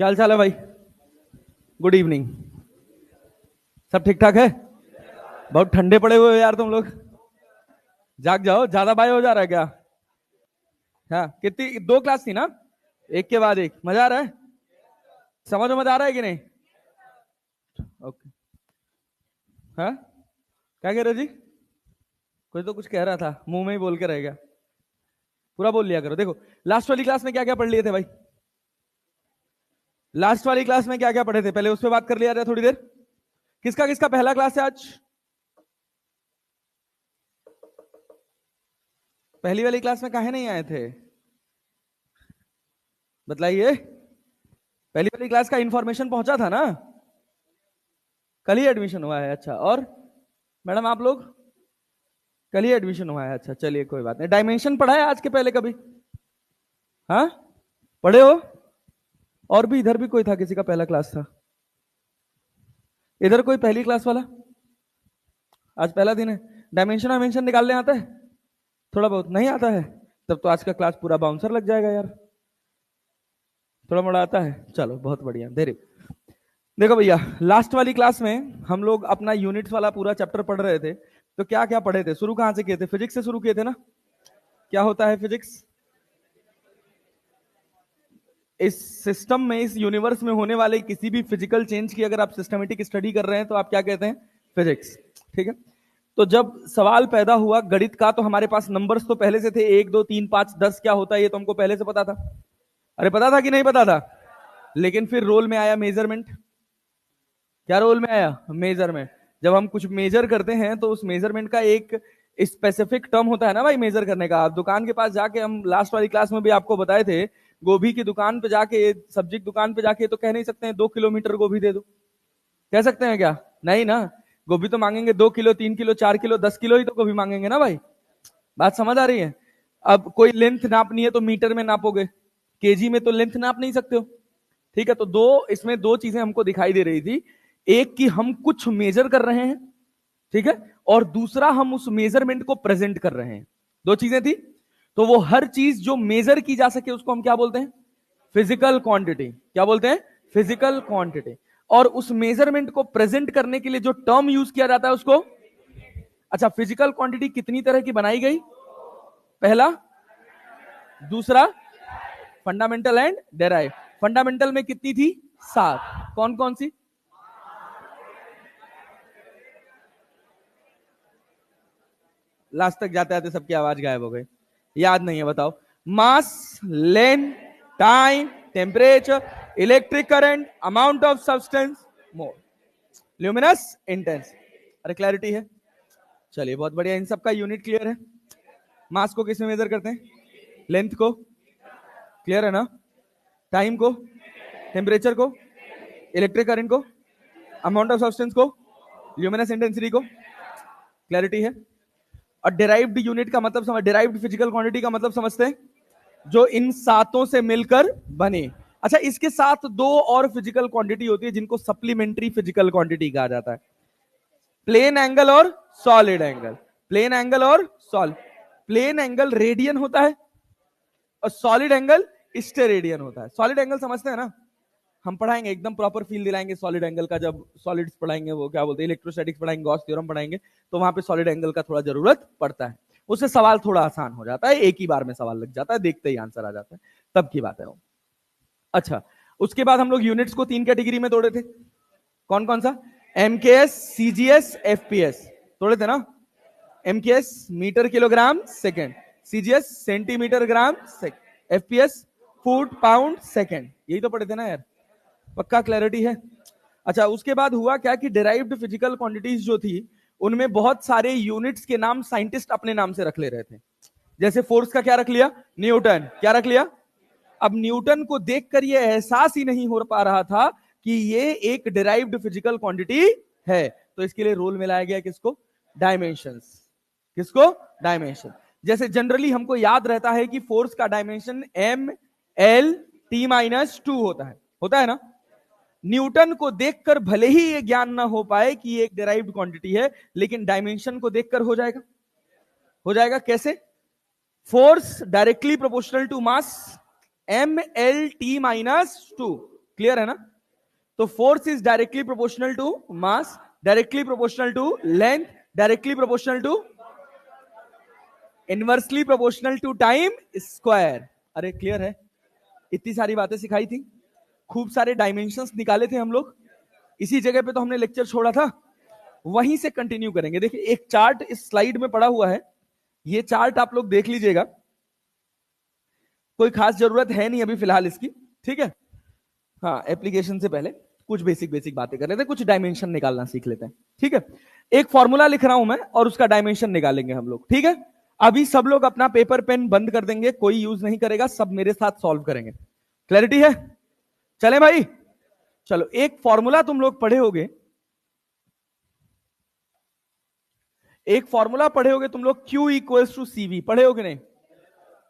क्या हाल चाल है भाई? Good evening. सब ठीक ठाक है? बहुत ठंडे पड़े हुए हो यार तुम लोग। जाग जाओ, ज्यादा बाय हो जा रहा है क्या? हाँ, कितनी दो क्लास थी ना? एक के बाद एक मजा आ रहा है? समझ में आ रहा है कि नहीं? ओके। हाँ, क्या कह रहे हो जी? कोई तो कुछ कह रहा था, मुंह में ही बोल के रह गया। पूरा बोल लिया करो। देखो, लास्ट वाली क्लास में क्या क्या पढ़ लिए थे भाई? लास्ट वाली क्लास में क्या क्या पढ़े थे, पहले उस पर बात कर लिया जाए थोड़ी देर। किसका किसका पहला क्लास है आज? पहली वाली क्लास में काहे नहीं आए थे? बतलाइए। पहली वाली क्लास का इंफॉर्मेशन पहुंचा था ना? कल ही एडमिशन हुआ है? अच्छा। और मैडम आप लोग? कल ही एडमिशन हुआ है? अच्छा, चलिए कोई बात नहीं। डायमेंशन पढ़ा है आज के पहले कभी? हाँ, पढ़े हो? और भी इधर भी कोई था, किसी का पहला क्लास था? इधर कोई पहली क्लास वाला? आज पहला दिन है। डायमेंशन डायमेंशन निकालने आता है? थोड़ा बहुत नहीं आता है? तब तो आज का क्लास पूरा बाउंसर लग जाएगा यार। थोड़ा मोड़ा आता है? चलो बहुत बढ़िया, देरी। देखो भैया, लास्ट वाली क्लास में हम लोग अपना यूनिट्स वाला पूरा चैप्टर पढ़ रहे थे। तो क्या क्या पढ़े थे? शुरू कहां से किए थे? फिजिक्स से शुरू किए थे ना? क्या होता है फिजिक्स? इस सिस्टम में, इस यूनिवर्स में होने वाले किसी भी फिजिकल चेंज की अगर आप सिस्टमेटिक स्टडी कर रहे हैं तो आप क्या कहते हैं? फिजिक्स। ठीक है। तो जब सवाल पैदा हुआ गणित का, तो हमारे पास नंबर्स तो पहले से थे, 1 2 3 5 10 क्या होता है ये तो हमको पहले से पता था। अरे पता था कि नहीं पता था? लेकिन फिर रोल में आया मेजरमेंट। क्या रोल में आया? मेजरमेंट। जब हम कुछ मेजर करते हैं तो उस मेजरमेंट का एक स्पेसिफिक टर्म होता है ना भाई, मेजर करने का। आप दुकान के पास जाके, हम लास्ट वाली क्लास में भी आपको बताए थे, गोभी की दुकान पे जाके, सब्जी की दुकान पे जाके तो कह नहीं सकते हैं 2 किलोमीटर गोभी दे दो। कह सकते हैं क्या? नहीं ना। गोभी तो मांगेंगे 2 किलो, 3 किलो, 4 किलो, 10 किलो ही तो गोभी मांगेंगे ना भाई। बात समझ आ रही है? अब कोई लेंथ नापनी है तो मीटर में नापोगे, केजी में तो लेंथ नाप नहीं सकते हो। ठीक है। तो इसमें दो चीजें हमको दिखाई दे रही थी। एक कि हम कुछ मेजर कर रहे हैं, ठीक है, और दूसरा हम उस मेजरमेंट को प्रेजेंट कर रहे हैं। दो चीजें थी। तो वो हर चीज जो मेजर की जा सके उसको हम क्या बोलते हैं? Physical quantity. क्या बोलते हैं? Physical quantity. और उस मेजरमेंट को प्रेजेंट करने के लिए जो टर्म यूज किया जाता है उसको। अच्छा, फिजिकल क्वांटिटी कितनी तरह की बनाई गई? पहला, दूसरा, फंडामेंटल एंड डेराइव। फंडामेंटल में कितनी थी? 7। कौन कौन सी? लास्ट तक जाते आते सबकी आवाज गायब हो गई। याद नहीं है? बताओ। Mass, length, time, temperature, electric current, amount of substance, mole, luminous, intense. अरे क्लैरिटी है? चलिए बहुत बढ़िया। इन सबका यूनिट क्लियर है? मास को किसमें मेजर करते हैं? लेंथ को। क्लियर है ना? टाइम को, टेम्परेचर को, इलेक्ट्रिक करंट को, अमाउंट ऑफ सब्सटेंस को, ल्यूमिनस इंटेंसिटी को। क्लैरिटी है? और डिराइव्ड यूनिट का मतलब समझ, डिराइव्ड फिजिकल क्वांटिटी का मतलब समझते हैं? जो इन सातों से मिलकर बने। अच्छा, इसके साथ दो और फिजिकल क्वांटिटी होती है जिनको सप्लीमेंट्री फिजिकल क्वांटिटी कहा जाता है। प्लेन एंगल और सॉलिड एंगल। प्लेन एंगल और सॉलिड। प्लेन एंगल रेडियन होता है और सॉलिड एंगल स्टेरेडियन होता है। सॉलिड एंगल समझते हैं ना? हम पढ़ाएंगे, एकदम प्रॉपर फील दिलाएंगे सॉलिड एंगल का। जब सॉलिड्स पढ़ाएंगे, वो क्या बोलते हैं, इलेक्ट्रोस्टैटिक्स पढ़ाएंगे, गॉस थ्योरम पढ़ाएंगे, तो वहां पे सॉलिड एंगल का थोड़ा जरूरत पड़ता है। उससे सवाल थोड़ा आसान हो जाता है, एक ही बार में सवाल लग जाता है, देखते ही आंसर आ जाता है, तब की बात है वो। अच्छा, उसके बाद हम लोग यूनिट्स को 3 कैटेगरी में तोड़े थे। कौन कौन सा? MKS, CGS, FPS. तोड़े थे ना? MKS metre kilogram second, CGS centimetre gram second, FPS foot pound second. यही तो पढ़े थे ना यार? पक्का क्लैरिटी है? अच्छा, उसके बाद हुआ क्या कि डिराइव्ड फिजिकल क्वांटिटीज जो थी, उनमें बहुत सारे यूनिट्स के नाम साइंटिस्ट अपने नाम से रख ले रहे थे। जैसे फोर्स का क्या रख लिया? न्यूटन। क्या रख लिया? अब न्यूटन को देखकर यह एहसास ही नहीं हो पा रहा था कि ये एक डिराइव्ड फिजिकल क्वांटिटी है, तो इसके लिए रोल में लाया गया किसको? डायमेंशंस। किसको? डायमेंशन। जैसे जनरली हमको याद रहता है कि फोर्स का dimension M L T minus 2 होता है ना? न्यूटन को देखकर भले ही ये ज्ञान ना हो पाए कि ये एक डिराइव्ड क्वांटिटी है, लेकिन डायमेंशन को देखकर हो जाएगा। हो जाएगा कैसे? Force directly proportional to mass M L T minus 2। Clear है ना? तो force is directly proportional to mass, directly proportional to length, directly proportional to, inversely proportional to time square. अरे क्लियर है? इतनी सारी बातें सिखाई थी, खूब सारे डायमेंशंस निकाले थे हम लोग, इसी जगह पे तो हमने लेक्चर छोड़ा था, वहीं से कंटिन्यू करेंगे। देखिए एक चार्ट इस स्लाइड में पड़ा हुआ है, ये चार्ट आप लोग देख लीजिएगा, कोई खास जरूरत है नहीं अभी फिलहाल इसकी, ठीक है? हाँ, एप्लीकेशन से पहले कुछ बेसिक बेसिक बातें कर लेते हैं, कुछ डायमेंशन निकालना सीख लेते हैं, ठीक है? एक फॉर्मूला लिख रहा हूं मैं और उसका डायमेंशन निकालेंगे हम लोग, ठीक है? अभी सब लोग अपना पेपर पेन बंद कर देंगे, कोई यूज नहीं करेगा, सब मेरे साथ सॉल्व करेंगे। क्लैरिटी है? चले भाई, चलो एक फॉर्मूला तुम लोग पढ़े होगे, एक फॉर्मूला पढ़े होगे तुम लोग, Q इक्वल्स टू CV, पढ़े हो कि नहीं?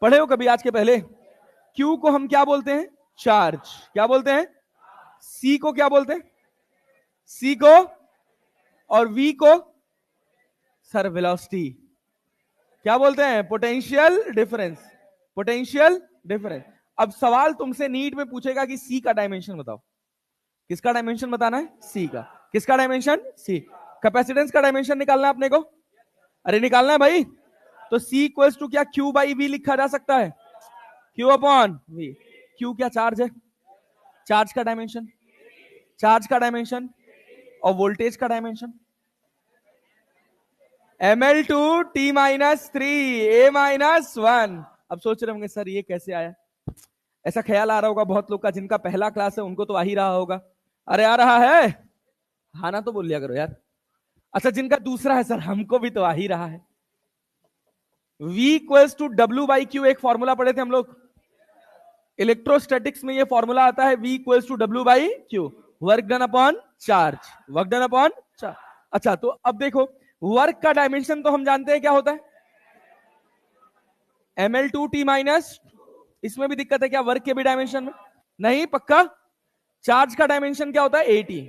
पढ़े हो कभी आज के पहले? Q को हम क्या बोलते हैं? चार्ज। क्या बोलते हैं? C को क्या बोलते हैं? C को, और V को सर वेलोसिटी क्या बोलते हैं? Potential difference. Potential difference. अब सवाल तुमसे नीट में पूछेगा कि C का डायमेंशन बताओ। किसका डायमेंशन बताना है? C का। किसका डायमेंशन? C। कैपेसिटेंस का डायमेंशन निकालना है अपने को, अरे निकालना है भाई। तो C इक्वल्स टू क्या Q बाई V लिखा जा सकता है? Q upon V। Q क्या चार्ज है? चार्ज का डायमेंशन, चार्ज का डायमेंशन, और वोल्टेज का डायमेंशन ml2 t-3 a-1। अब सोच रहे होंगे सर ये कैसे आया, ऐसा ख्याल आ रहा होगा बहुत लोग का, जिनका पहला क्लास है उनको तो आ ही रहा होगा। अरे आ रहा है? हाँ ना तो बोल लिया करो यार। अच्छा जिनका दूसरा है सर हमको भी तो आ ही रहा है। V equals to W by Q, एक फॉर्मूला पढ़े थे हम लोग इलेक्ट्रोस्टैटिक्स में, ये फॉर्मूला आता है V equals to W by Q, work done upon charge, work done upon charge. अच्छा तो अब देखो वर्क का डायमेंशन तो हम जानते हैं क्या होता है, ml2t-, इसमें भी दिक्कत है क्या वर्क के भी डायमेंशन में? नहीं, पक्का? चार्ज का डायमेंशन क्या होता है? AT।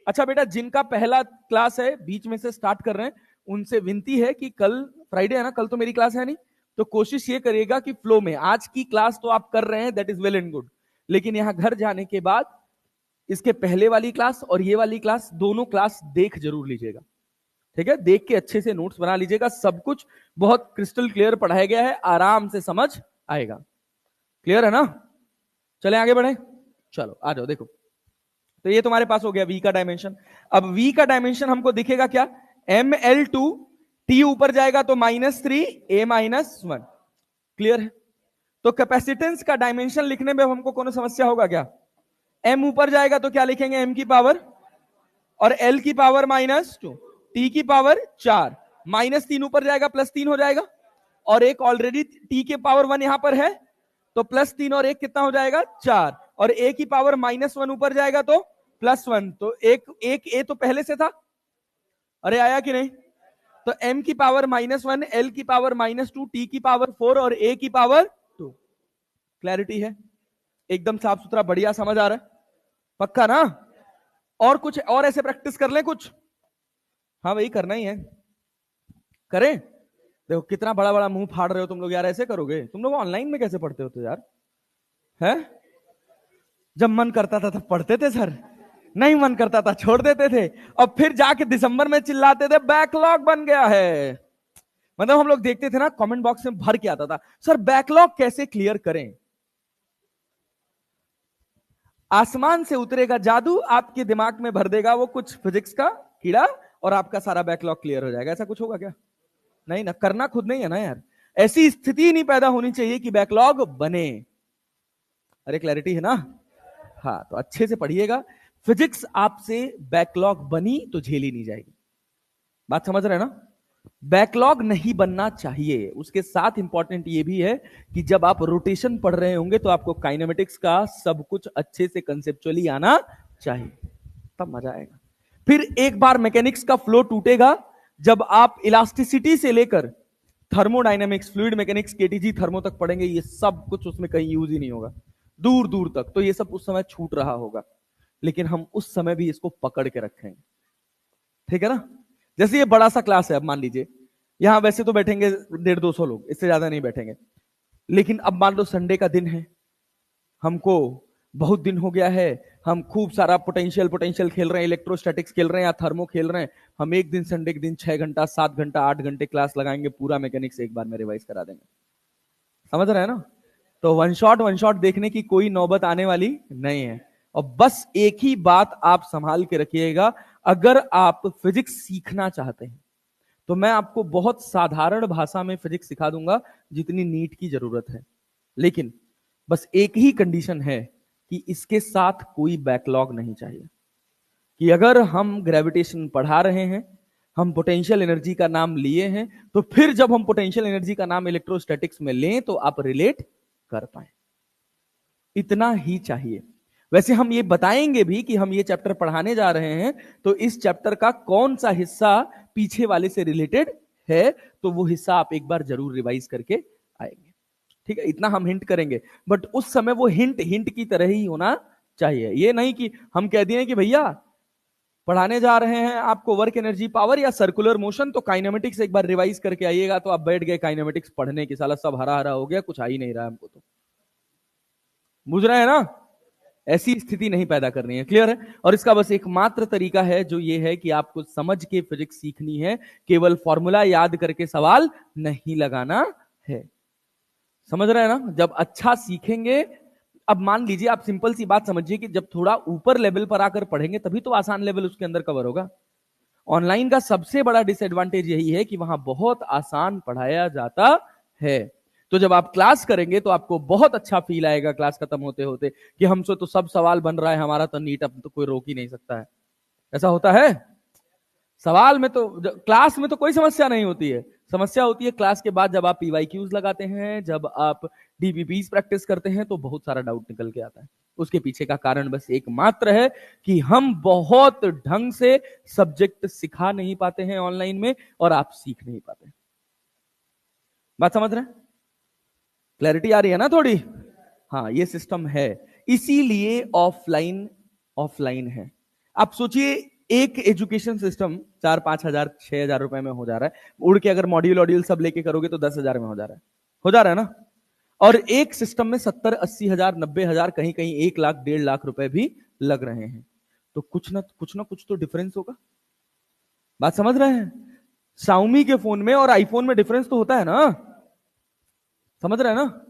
अच्छा बेटा जिनका पहला क्लास है, बीच में से स्टार्ट कर रहे हैं, उनसे विनती है कि कल फ्राइडे है ना, कल तो मेरी क्लास है नहीं, तो कोशिश ये करिएगा कि फ्लो में, आज की क्लास तो आप कर रहे हैं, that is well and good, लेकिन यहां घर जाने के बाद इसके पहले वाली क्लास और ये वाली क्लास, दोनों क्लास देख जरूर लीजिएगा, ठीक है? देख के अच्छे से नोट्स बना लीजिएगा, सब कुछ बहुत क्रिस्टल क्लियर पढ़ाया गया है, आराम से समझ आएगा। क्लियर है ना? चले आगे बढ़े, चलो आ जाओ। देखो तो ये तुम्हारे पास हो गया V का डायमेंशन। अब V का डायमेंशन हमको दिखेगा क्या? ml2, T ऊपर जाएगा तो -3 a-1। क्लियर है? तो कैपेसिटेंस का डायमेंशन लिखने में हमको कोनो समस्या होगा क्या? M ऊपर जाएगा तो क्या लिखेंगे? m की पावर, और L की पावर -2, T की पावर 4, -3 ऊपर जाएगा +3 हो जाएगा, और एक ऑलरेडी T के पावर 1 यहां पर है, तो +3 और 1 कितना हो जाएगा? 4, और A की पावर -1 ऊपर जाएगा तो +1, तो एक A तो पहले से था, अरे आया कि नहीं? तो M की पावर -1, L की पावर -2, T की पावर 4 और A की पावर 2। क्लैरिटी है? एकदम साफ सुथरा, बढ़िया समझ आ रहा है? पक्का ना? और कुछ और ऐसे प्रैक्टिस कर लें कुछ? हाँ भाई करना ही है, करें? देखो कितना बड़ा बड़ा मुंह फाड़ रहे हो तुम लोग यार, ऐसे करोगे? तुम लोग ऑनलाइन में कैसे पढ़ते हो तो यार? है? जब मन करता था तब पढ़ते थे सर, नहीं मन करता था छोड़ देते थे, और फिर जाके दिसंबर में चिल्लाते थे बैकलॉग बन गया है। मतलब हम लोग देखते थे ना, कमेंट बॉक्स में भर के आता था, सर बैकलॉग कैसे क्लियर करें? आसमान से उतरेगा जादू, आपके दिमाग में भर देगा वो कुछ फिजिक्स का कीड़ा, और आपका सारा बैकलॉग क्लियर हो जाएगा। ऐसा कुछ होगा क्या? नहीं ना, करना खुद नहीं है ना यार, ऐसी स्थिति नहीं पैदा होनी चाहिए कि बैकलॉग बने। अरे क्लैरिटी है ना? हाँ तो अच्छे से पढ़िएगा, फिजिक्स आपसे बैकलॉग बनी तो झेली नहीं जाएगी। बात समझ रहे हैं ना? बैकलॉग नहीं बनना चाहिए। उसके साथ इंपॉर्टेंट ये भी है कि जब आप रोटेशन पढ़ रहे होंगे तो आपको काइनेमेटिक्स का सब कुछ अच्छे से कंसेप्चुअली आना चाहिए, तब मजा आएगा। फिर एक बार मैकेनिक्स का फ्लो टूटेगा जब आप इलास्टिसिटी से लेकर thermodynamics, fluid mechanics, KTG, thermo तक पढ़ेंगे, ये सब कुछ उसमें कहीं यूज ही नहीं होगा दूर दूर तक, तो ये सब उस समय छूट रहा होगा, लेकिन हम उस समय भी इसको पकड़ के रखेंगे, ठीक है ना? जैसे ये बड़ा सा क्लास है, अब मान लीजिए यहां वैसे तो बैठेंगे 150-200 लोग, इससे ज्यादा नहीं बैठेंगे, लेकिन अब मान लो संडे का दिन है, हमको बहुत दिन हो गया है, हम खूब सारा पोटेंशियल पोटेंशियल खेल रहे हैं, इलेक्ट्रोस्टैटिक्स खेल रहे हैं या थर्मो खेल रहे हैं, हम एक दिन संडे के दिन 6 घंटा 7 घंटा 8 घंटे क्लास लगाएंगे, पूरा मैकेनिक्स एक बार में रिवाइज करा देंगे। समझ रहे हैं ना? तो वन शॉट देखने की कोई नौबत आने वाली नहीं है। और बस एक ही बात आप संभाल के रखिएगा, अगर आप फिजिक्स सीखना चाहते हैं तो मैं आपको बहुत साधारण भाषा में फिजिक्स सिखा दूंगा जितनी नीट की जरूरत है, लेकिन बस एक ही कंडीशन है कि इसके साथ कोई बैकलॉग नहीं चाहिए। कि अगर हम ग्रेविटेशन पढ़ा रहे हैं, हम पोटेंशियल एनर्जी का नाम लिए हैं, तो फिर जब हम पोटेंशियल एनर्जी का नाम इलेक्ट्रोस्टैटिक्स में लें तो आप रिलेट कर पाए, इतना ही चाहिए। वैसे हम ये बताएंगे भी कि हम ये चैप्टर पढ़ाने जा रहे हैं तो इस चैप्टर का कौन सा हिस्सा पीछे वाले से रिलेटेड है, तो वो हिस्सा आप एक बार जरूर रिवाइज करके आएंगे। ठीक है, इतना हम हिंट करेंगे, बट उस समय वो हिंट हिंट की तरह ही होना चाहिए। ये नहीं कि हम कह दिए कि भैया पढ़ाने जा रहे हैं आपको वर्क एनर्जी पावर या सर्कुलर मोशन, तो काइनेमेटिक्स एक बार रिवाइज करके आइएगा, तो आप बैठ गए काइनेमेटिक्स पढ़ने की, साला सब हरा हरा हो गया, कुछ आ ही नहीं रहा हमको। तो बुझ रहे हैं ना? ऐसी स्थिति नहीं पैदा करनी है। क्लियर है? और इसका बस एकमात्र तरीका है जो ये है कि आपको समझ के फिजिक्स सीखनी है, केवल फॉर्मूला याद करके सवाल नहीं लगाना है। समझ रहे हैं ना? जब अच्छा सीखेंगे, अब मान लीजिए आप सिंपल सी बात समझिए कि जब थोड़ा ऊपर लेवल पर आकर पढ़ेंगे तभी तो आसान लेवल उसके अंदर कवर होगा। ऑनलाइन का सबसे बड़ा डिसएडवांटेज यही है कि वहां बहुत आसान पढ़ाया जाता है। तो जब आप क्लास करेंगे तो आपको बहुत अच्छा फील आएगा क्लास खत्म होते होते कि हमसे तो सब सवाल बन रहा है, हमारा तो नीट अब तो कोई रोक ही नहीं सकता है। ऐसा होता है? सवाल में तो, क्लास में तो कोई समस्या नहीं होती है। समस्या होती है क्लास के बाद जब आप पीवाईक्यूज लगाते हैं, जब आप डीबीपीज प्रैक्टिस करते हैं, तो बहुत सारा डाउट निकल के आता है। उसके पीछे का कारण बस एकमात्र है कि हम बहुत ढंग से सब्जेक्ट सिखा नहीं पाते हैं ऑनलाइन में, और आप सीख नहीं पाते। बात समझ रहे हैं? क्लैरिटी आ रही है ना थोड़ी? हाँ, ये सिस्टम है, इसीलिए ऑफलाइन ऑफलाइन है। आप सोचिए एक एजुकेशन सिस्टम 4-5 हजार 6 हजार रुपए में हो जा रहा है, उड़ के अगर मॉड्यूल वॉड्यूल सब लेके करोगे तो 10 हजार में हो जा रहा है, हो जा रहा है ना? और एक सिस्टम में 70-80 हजार 90 हजार, कहीं कहीं 1 लाख 1.5 लाख रुपए भी लग रहे हैं। तो कुछ ना कुछ तो डिफरेंस होगा। बात समझ रहे हैं? शाओमी के फोन में और आईफोन में डिफरेंस तो होता है ना? समझ रहे हैं ना?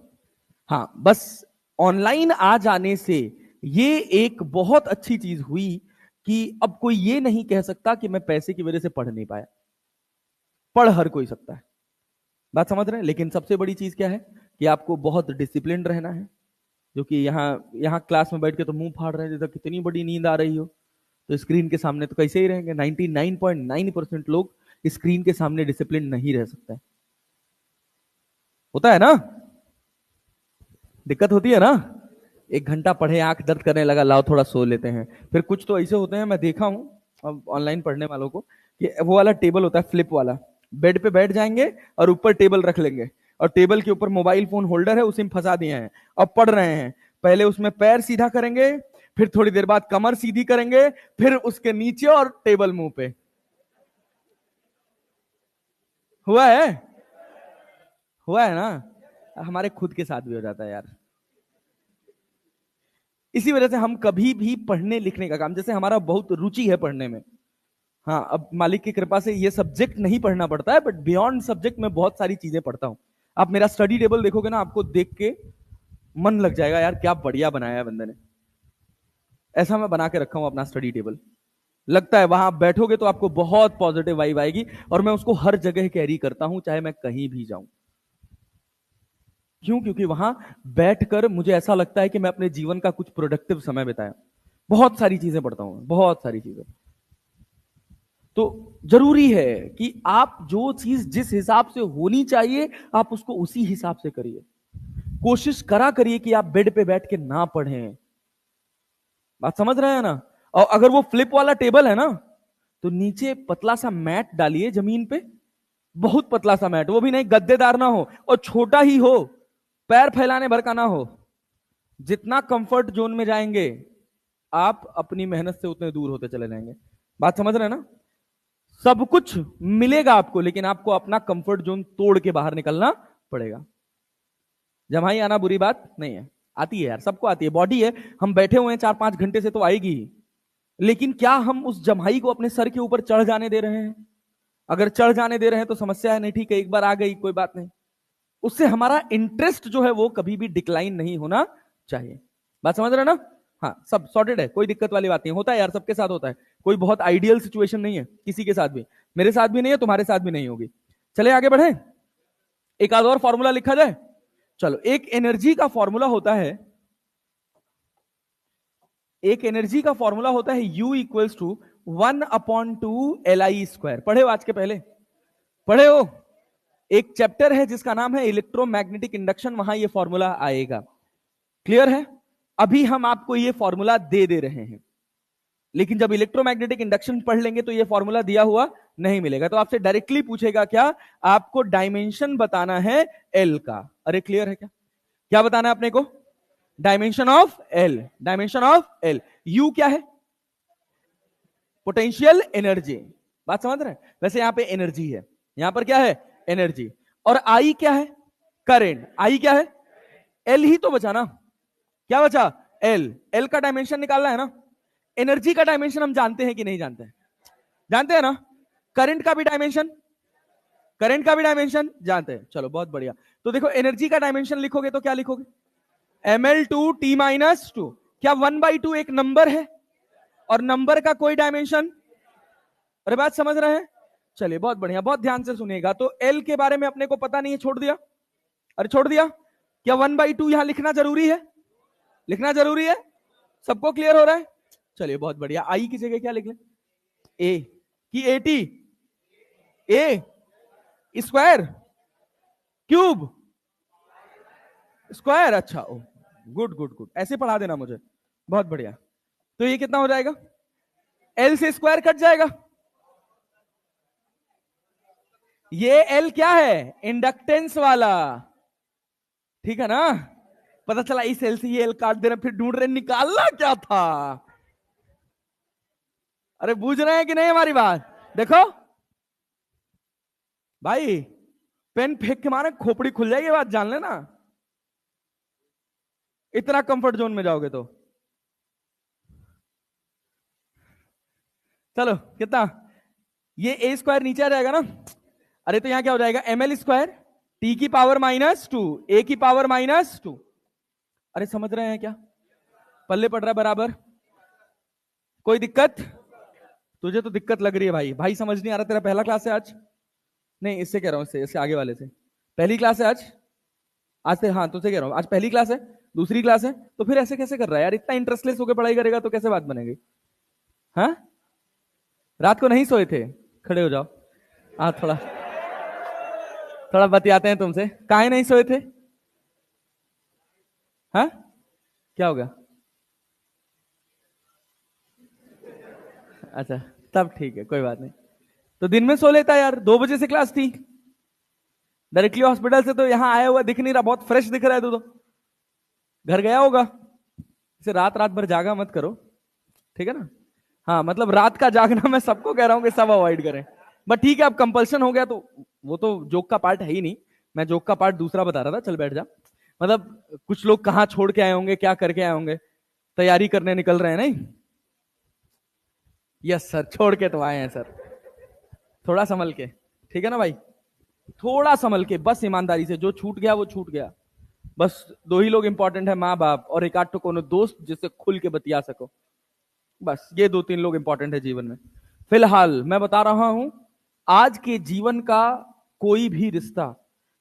हाँ, बस ऑनलाइन आ जाने से ये एक बहुत अच्छी चीज हुई कि अब कोई ये नहीं कह सकता कि मैं पैसे की वजह से पढ़ नहीं पाया। पढ़ हर कोई सकता है। बात समझ रहे हैं? लेकिन सबसे बड़ी चीज क्या है कि आपको बहुत डिसिप्लिन रहना है। जो कि यहाँ क्लास में बैठ के तो मुंह फाड़ रहे हैं जैसे कितनी बड़ी नींद आ रही हो, तो स्क्रीन के सामने तो कैसे ही रहेंगे? 99.9% लोग स्क्रीन के सामने डिसिप्लिन नहीं रह सकते। होता है ना? दिक्कत होती है ना? 1 घंटा पढ़े, आंख दर्द करने लगा, लाओ थोड़ा सो लेते हैं। फिर कुछ तो ऐसे होते हैं, मैं देखा हूं अब ऑनलाइन पढ़ने वालों को, कि वो वाला टेबल होता है फ्लिप वाला, बेड पे बैठ जाएंगे और ऊपर टेबल रख लेंगे, और टेबल के ऊपर मोबाइल फोन होल्डर है, उसी में फंसा दिए हैं, अब पढ़ रहे हैं। पहले उसमें पैर सीधा करेंगे, फिर थोड़ी देर बाद कमर सीधी करेंगे, फिर उसके नीचे और टेबल मुंह पे। हुआ है? हुआ है ना? हमारे खुद के साथ भी हो जाता है यार। इसी वजह से हम कभी भी पढ़ने लिखने का काम, जैसे हमारा बहुत रुचि है पढ़ने में, हाँ, अब मालिक की कृपा से ये सब्जेक्ट नहीं पढ़ना पड़ता है, बट बियॉन्ड सब्जेक्ट में बहुत सारी चीजें पढ़ता हूं। आप मेरा स्टडी टेबल देखोगे ना, आपको देख के मन लग जाएगा, यार क्या बढ़िया बनाया है बंदे ने। ऐसा मैं बना के रखा हूं अपना स्टडी टेबल। लगता है वहां बैठोगे तो आपको बहुत पॉजिटिव वाइब आएगी, और मैं उसको हर जगह कैरी करता हूं, चाहे मैं कहीं भी जाऊं। क्यों? क्योंकि वहां बैठकर मुझे ऐसा लगता है कि मैं अपने जीवन का कुछ प्रोडक्टिव समय बिताया। बहुत सारी चीजें पढ़ता हूं, बहुत सारी चीजें। तो जरूरी है कि आप जो चीज जिस हिसाब से होनी चाहिए आप उसको उसी हिसाब से करिए। कोशिश करा करिए कि आप बेड पे बैठ के ना पढ़ें। बात समझ रहे हैं ना? और अगर वो फ्लिप वाला टेबल है ना, तो नीचे पतला सा मैट डालिए जमीन पे, बहुत पतला सा मैट, वो भी नहीं गद्देदार ना हो और छोटा ही हो, पैर फैलाने भर का ना हो। जितना कंफर्ट जोन में जाएंगे आप अपनी मेहनत से उतने दूर होते चले जाएंगे। बात समझ रहे हैं ना? सब कुछ मिलेगा आपको, लेकिन आपको अपना कंफर्ट जोन तोड़ के बाहर निकलना पड़ेगा। जमाई आना बुरी बात नहीं है। आती है यार, सबको आती है, बॉडी है, हम बैठे हुए हैं 4-5 घंटे से तो आएगी ही। लेकिन क्या हम उस जम्हाई को अपने सर के ऊपर चढ़ जाने दे रहे हैं? अगर चढ़ जाने दे रहे हैं तो समस्या है, नहीं ठीक है, एक बार आ गई कोई बात नहीं। उससे हमारा इंटरेस्ट जो है वो कभी भी डिक्लाइन नहीं होना चाहिए। बात समझ रहे हैं ना? हाँ, सब सॉर्टेड है, कोई दिक्कत वाली बात नहीं। होता है यार, सबके साथ होता है, कोई बहुत आइडियल सिचुएशन नहीं है किसी के साथ भी, मेरे साथ भी नहीं है, तुम्हारे साथ भी नहीं होगी। चले आगे बढ़े, एक आध और फॉर्मूला लिखा जाए। चलो, एक एनर्जी का फॉर्मूला होता है, एक एनर्जी का फॉर्मूला होता है U इक्वल्स टू 1/2 Li²। पढ़े हो आज के पहले? पढ़े हो? एक चैप्टर है जिसका नाम है इलेक्ट्रोमैग्नेटिक इंडक्शन, वहां ये फॉर्मूला आएगा। क्लियर है? अभी हम आपको ये फॉर्मूला दे रहे हैं, लेकिन जब इलेक्ट्रोमैग्नेटिक इंडक्शन पढ़ लेंगे तो ये फॉर्मूला दिया हुआ नहीं मिलेगा। तो आपसे डायरेक्टली पूछेगा क्या? आपको डायमेंशन बताना है एल का। अरे क्लियर है क्या? क्या बताना है अपने को? Dimension of L. Dimension of L. You क्या है? Potential energy. बात समझ रहे हैं? वैसे यहां पे एनर्जी है, यहां पर क्या है? एनर्जी। और आई क्या है? करंट। आई क्या है? एल ही तो बचा ना। क्या बचा? एल। एल का डायमेंशन निकालना है ना। एनर्जी का डायमेंशन हम जानते हैं कि नहीं जानते हैं? जानते हैं ना। करंट का भी डायमेंशन, करंट का भी डायमेंशन जानते हैं। चलो बहुत बढ़िया। तो देखो, एनर्जी का डायमेंशन लिखोगे तो क्या लिखोगे? ml2t-2। क्या 1/2 एक नंबर है? और नंबर का कोई डायमेंशन? अरे बात समझ रहे हैं? चलिए बहुत बढ़िया, बहुत ध्यान से सुनिएगा। तो एल के बारे में अपने को पता नहीं है, छोड़ दिया। अरे छोड़ दिया। क्या 1/2 यहां लिखना जरूरी है? लिखना जरूरी है? सबको क्लियर हो रहा है? चलिए बहुत बढ़िया। आई की जगह क्या लिख लें? ए की 80 ए स्क्वायर क्यूब स्क्वायर। अच्छा, ओ गुड गुड गुड, ऐसे पढ़ा देना मुझे, बहुत बढ़िया। तो ये कितना हो जाएगा? एल से स्क्वायर कट जाएगा। ये एल क्या है? इंडक्टेंस वाला, ठीक है ना? पता चला इस एल से ये एल काट दे रहे, फिर ढूंढ रहे निकालना क्या था। अरे बूझ रहे हैं कि नहीं हमारी बात? देखो भाई, पेन फेंक के मारे खोपड़ी खुल जाएगी, बात जान लेना, इतना कंफर्ट जोन में जाओगे तो। चलो कितना? ये ए स्क्वायर नीचे आ जाएगा ना। अरे तो यहां क्या हो जाएगा? ml² t की पावर -2 a की पावर -2। अरे समझ रहे हैं क्या? पल्ले पड़ रहा है बराबर? कोई दिक्कत? तुझे तो दिक्कत लग रही है भाई। भाई समझ नहीं आ रहा? तेरा पहला क्लास है आज? नहीं, इससे कह रहा हूं, इससे आगे वाले से। पहली क्लास है आज? आज से? हाँ, तुझसे कह रहा हूं, आज पहली क्लास है, दूसरी क्लास है, तो फिर ऐसे कैसे कर रहा है यार? इतना इंटरेस्टलेस होकर पढ़ाई करेगा तो कैसे बात बनेगी? हाँ, रात को नहीं सोए थे? खड़े हो जाओ। हाँ, थोड़ा थोड़ा बतियाते हैं तुमसे। काहे नहीं सोए थे? हाँ, क्या होगा? अच्छा, तब ठीक है, कोई बात नहीं। तो दिन में सो लेता यार, 2 बजे से क्लास थी। डायरेक्टली हॉस्पिटल से तो यहां आया हुआ दिख नहीं रहा, बहुत फ्रेश दिख रहा है तू तो। घर गया होगा। इसे रात रात भर जागा मत करो, ठीक है ना? हाँ, मतलब रात का जागना मैं सबको कह रहा हूं कि सब अवॉइड करें। बट ठीक है, अब कंपल्सन हो गया तो वो तो जोक का पार्ट है ही नहीं। मैं जोक का पार्ट दूसरा बता रहा था, चल बैठ जा। मतलब कुछ लोग कहाँ छोड़ के आए होंगे, क्या करके आए होंगे, तैयारी करने निकल रहे हैं नहीं? यस सर, छोड़ के तो आए हैं सर। थोड़ा संभल के, ठीक है ना भाई? थोड़ा संभल के, बस ईमानदारी से। जो छूट गया वो छूट गया। बस 2 ही लोग इंपॉर्टेंट है, माँ बाप और एक आध तो कोनो दोस्त जिससे खुल के बतिया सको। बस ये 2-3 लोग इंपॉर्टेंट है जीवन में। फिलहाल मैं बता रहा हूं, आज के जीवन का कोई भी रिश्ता